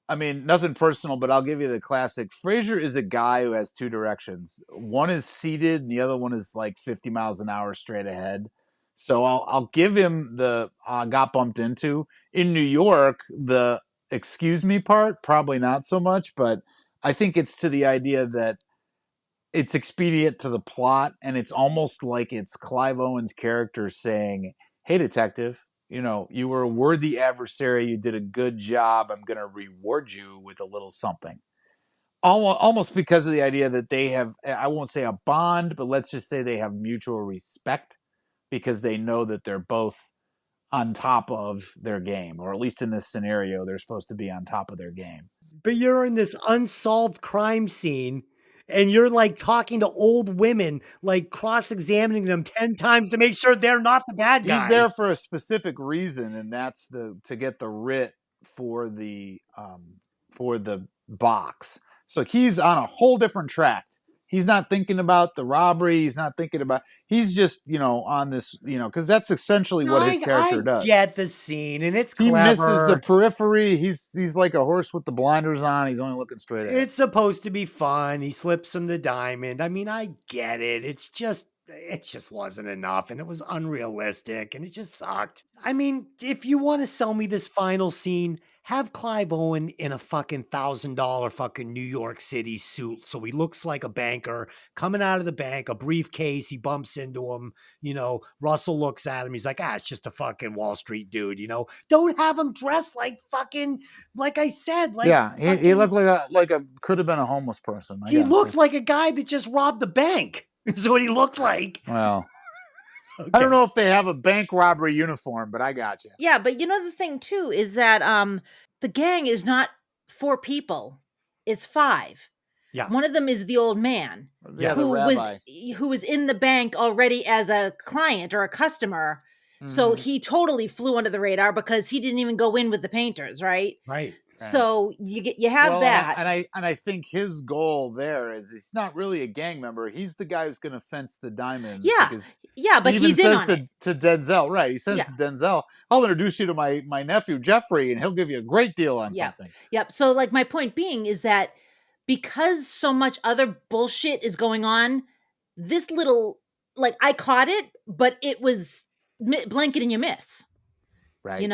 I mean, nothing personal, but I'll give you the classic. Frazier is a guy who has two directions. One is seated, and the other one is like 50 miles an hour straight ahead. So I'll give him the got bumped into. In New York, the excuse me part, probably not so much, but I think it's to the idea that it's expedient to the plot, and it's almost like it's Clive Owen's character saying, "Hey, detective, you were a worthy adversary. You did a good job. I'm going to reward you with a little something." Almost because of the idea that they have, I won't say a bond, but let's just say they have mutual respect because they know that they're both on top of their game, or at least in this scenario, they're supposed to be on top of their game. But you're in this unsolved crime scene and you're like talking to old women, like cross-examining them 10 times to make sure they're not the bad guy. He's there for a specific reason, and that's to get the writ for the box. So he's on a whole different track. He's not thinking about the robbery. He's just, on this, because that's essentially what his character does. I get the scene, and it's He clever. misses the periphery. He's like a horse with the blinders on. He's only looking straight ahead. It's supposed to be fun. He slips him the diamond. I mean, I get it. It just wasn't enough, and it was unrealistic, and it just sucked. I mean, if you want to sell me this final scene, have Clive Owen in a fucking $1,000 fucking New York City suit, so he looks like a banker coming out of the bank, a briefcase. He bumps into him. Russell looks at him. He's like, it's just a fucking Wall Street dude. Don't have him dressed like fucking, like I said, like he looked like a could have been a homeless person. He looked like a guy that just robbed the bank. Is what he looked like. Well, okay. I don't know if they have a bank robbery uniform, but I got you. Yeah, but the thing too is that the gang is not 4 people; it's 5. Yeah, one of them is the old man, who was in the bank already as a client or a customer. Mm-hmm. So he totally flew under the radar because he didn't even go in with the painters, right? Right. So you have that, and I think his goal there is he's not really a gang member. He's the guy who's going to fence the diamonds. But he's in on it. To Denzel, right? He says to Denzel, "I'll introduce you to my nephew Jeffrey, and he'll give you a great deal on something." Yep. So like my point being is that because so much other bullshit is going on, this little I caught it, but it was blanket and you miss. Right.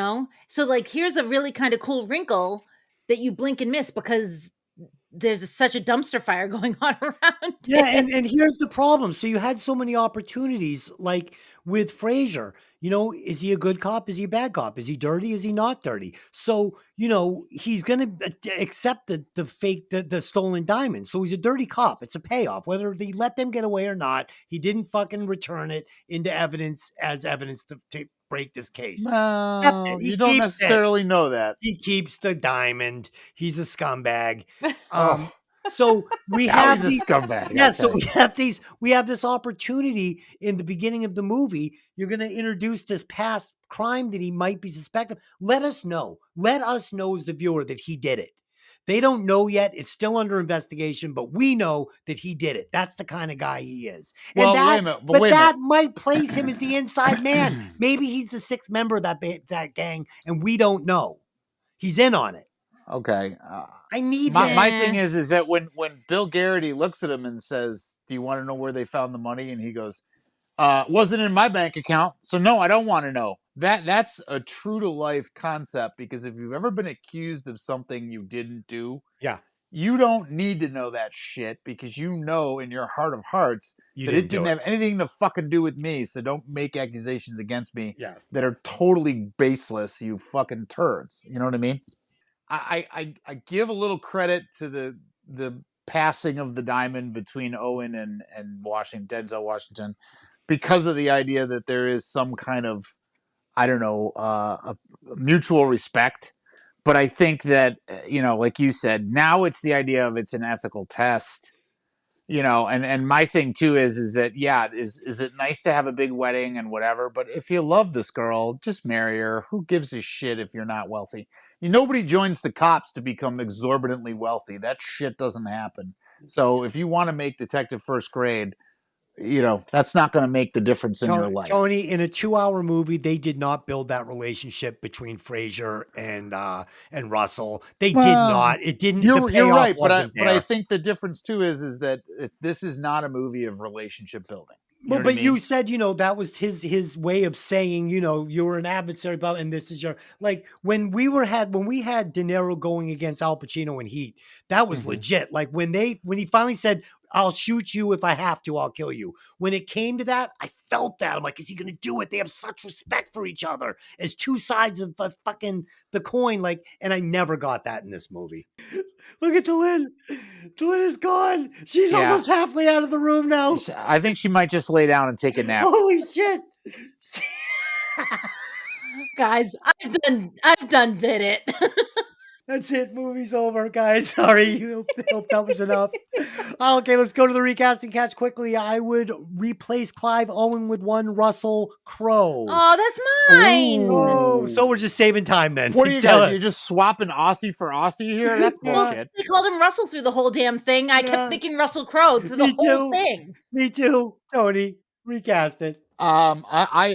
So here's a really kind of cool wrinkle that you blink and miss because there's such a dumpster fire going on around. Yeah, and here's the problem. So you had so many opportunities, like with Frazier. Is he a good cop? Is he a bad cop? Is he dirty? Is he not dirty? So he's gonna accept the fake, the stolen diamond. So he's a dirty cop. It's a payoff, whether they let them get away or not. He didn't fucking return it into evidence to break this case. No, you don't necessarily know that. He keeps the diamond. He's a scumbag. So we have these scumbag. Yeah, so we have this opportunity in the beginning of the movie. You're going to introduce this past crime that he might be suspected. Let us know as the viewer that he did it. They don't know yet. It's still under investigation, but we know that he did it. That's the kind of guy he is. Well, wait a minute. But that might place him as the inside man. Maybe he's the 6th member of that gang, and we don't know. He's in on it. Okay. I need my thing is that when Bill Garrity looks at him and says, "Do you want to know where they found the money?" and he goes, "Wasn't in my bank account, so no, I don't want to know." That's a true to life concept, because if you've ever been accused of something you didn't do, you don't need to know that shit, because in your heart of hearts that it didn't have anything to fucking do with me. So don't make accusations against me that are totally baseless, you fucking turds. You know what I mean? I give a little credit to the passing of the diamond between Owen and Denzel Washington, because of the idea that there is some kind of, I don't know, a mutual respect. But I think that, like you said, now it's the idea of it's an ethical test. And my thing too is that, is it nice to have a big wedding and whatever, but if you love this girl, just marry her. Who gives a shit if you're not wealthy? Nobody joins the cops to become exorbitantly wealthy. That shit doesn't happen. So if you want to make Detective First Grade, that's not going to make the difference in your life. Tony, in a 2-hour movie, they did not build that relationship between Frazier and Russell. They did not. It didn't. You're right, but I think the difference too is that this is not a movie of relationship building. You said, that was his way of saying, you were an adversary, and this is your, when we had De Niro going against Al Pacino in Heat, that was legit. Like when he finally said, "I'll shoot you if I have to, I'll kill you." When it came to that, I felt that. I'm like, is he going to do it? They have such respect for each other as two sides of the coin. And I never got that in this movie. Look at Delin. Delin is gone. She's almost halfway out of the room now. I think she might just lay down and take a nap. Holy shit. Guys, I've done did it. That's it. Movie's over, guys. Sorry, you hope that was enough. Okay, let's go to the recasting catch quickly. I would replace Clive Owen with one Russell Crowe. Oh, that's mine. Oh, so we're just saving time then. What are you guys? You're just swapping Aussie for Aussie here? That's Well, bullshit. they called him Russell through the whole damn thing. I kept thinking Russell Crowe through the whole thing. Me too. Tony, recast it. I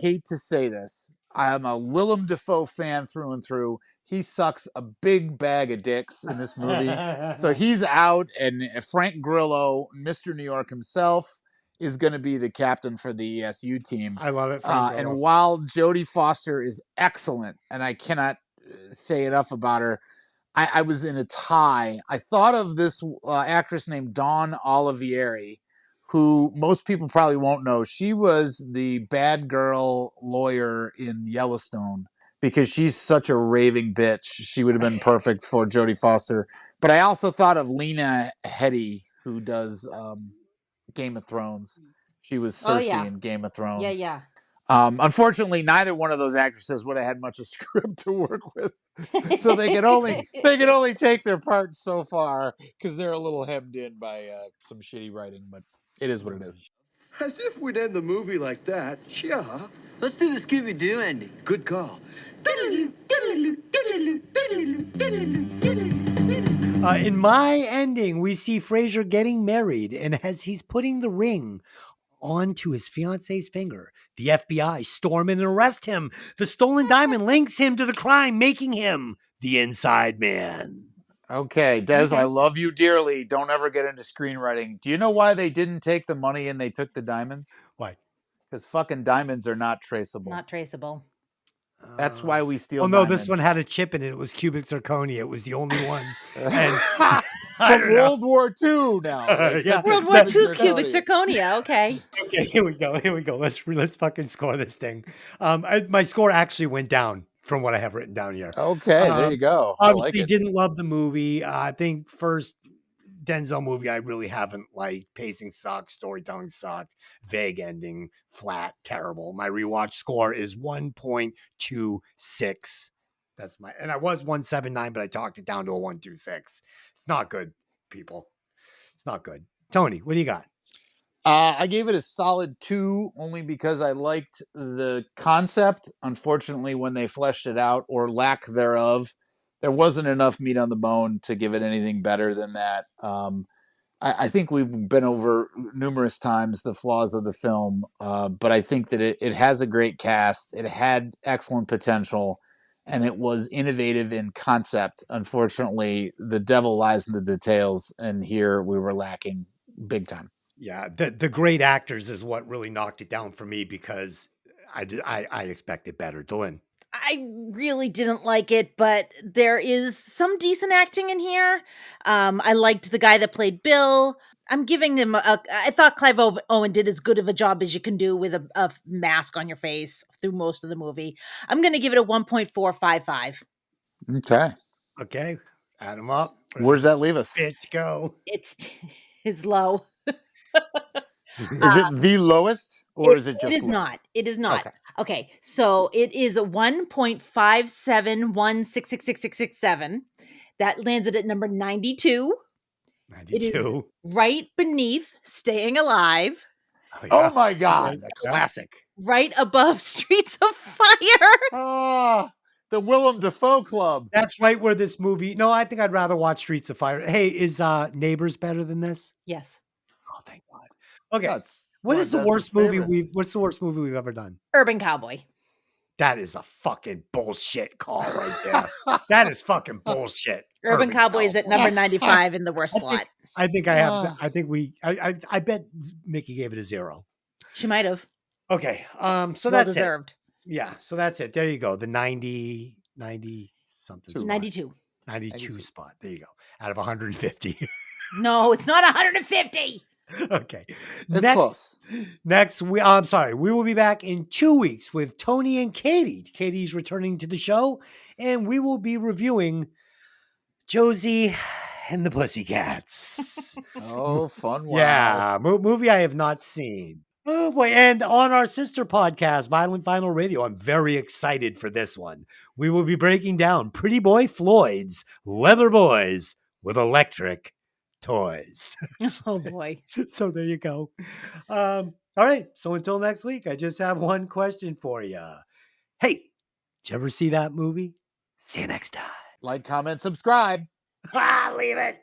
hate to say this. I'm a Willem Dafoe fan through and through. He sucks a big bag of dicks in this movie. So he's out, and Frank Grillo, Mr. New York himself, is going to be the captain for the ESU team. I love it. And while Jodie Foster is excellent, and I cannot say enough about her, I was in a tie. I thought of this actress named Dawn Olivieri, who most people probably won't know. She was the bad girl lawyer in Yellowstone because she's such a raving bitch. She would have been perfect for Jodie Foster. But I also thought of Lena Headey, who does Game of Thrones. She was Cersei in Game of Thrones. Yeah. Unfortunately, neither one of those actresses would have had much of a script to work with, so they could only take their part so far because they're a little hemmed in by some shitty writing. But it is what it is. As if we'd end the movie like that. Yeah. Let's do the Scooby-Doo ending. Good call. In my ending, we see Fraser getting married, and as he's putting the ring onto his fiance's finger, the FBI storm in and arrest him. The stolen diamond links him to the crime, making him the inside man. Okay, Des, I love you dearly. Don't ever get into screenwriting. Do you know why they didn't take the money and they took the diamonds? Why? Because fucking diamonds are not traceable. Not traceable. That's why we steal no, diamonds. this one had a chip in it. It was cubic zirconia. It was the only one. And from World War II now. World War II cubic zirconia. Okay. Okay, here we go. Let's fucking score this thing. My score actually went down from what I have written down here. Okay, there you go. Obviously, didn't love the movie. I think first Denzel movie I really haven't liked. Pacing sucks, storytelling sucked, vague ending, flat, terrible. My rewatch score is 1.26. That's and I was 179, but I talked it down to a 126. It's not good, people. It's not good. Tony, what do you got? I gave it a solid 2 only because I liked the concept. Unfortunately, when they fleshed it out, or lack thereof, there wasn't enough meat on the bone to give it anything better than that. I think we've been over numerous times the flaws of the film, but I think that it has a great cast. It had excellent potential, and it was innovative in concept. Unfortunately, the devil lies in the details, and here we were lacking big time. Yeah, the great actors is what really knocked it down for me because I expected better. Dylan. I really didn't like it, but there is some decent acting in here. I liked the guy that played Bill. I'm giving them I thought Clive Owen did as good of a job as you can do with a mask on your face through most of the movie. I'm going to give it a 1.455. Okay. Add them up. Where does that leave us? Bitch, go. It's low. Is it the lowest, or is it just? It is low? not. It is not. Okay, so it is 1.571666667. That lands it at number 92. 92. It is right beneath Staying Alive. Oh my God, a classic. Right above Streets of Fire. The Willem Dafoe Club. That's right where this movie. No, I think I'd rather watch Streets of Fire. Hey, is Neighbors better than this? Yes. Oh, thank God. Okay. What's the worst movie we've ever done? Urban Cowboy. That is a fucking bullshit call right there. That is fucking bullshit. Urban Cowboy is at number 95 in the worst slot. I think I have to, I bet Mikki gave it a 0. She might have. Okay. So well that's deserved. It. Yeah. So that's it. There you go. The 90 something. 92. 92 spot. There you go. Out of 150. No, it's not 150. Okay. It's close. I'm sorry. We will be back in 2 weeks with Tony and Katie. Katie's returning to the show, and we will be reviewing Josie and the Pussycats. Oh, fun one. Yeah. Movie I have not seen. Oh boy. And on our sister podcast, Violent Vinyl Radio, I'm very excited for this one. We will be breaking down Pretty Boy Floyd's Leather Boys with Electric Toys. Oh boy. So there you go. All right. So until next week, I just have one question for you. Hey, did you ever see that movie? See you next time. Like, comment, subscribe. Leave it.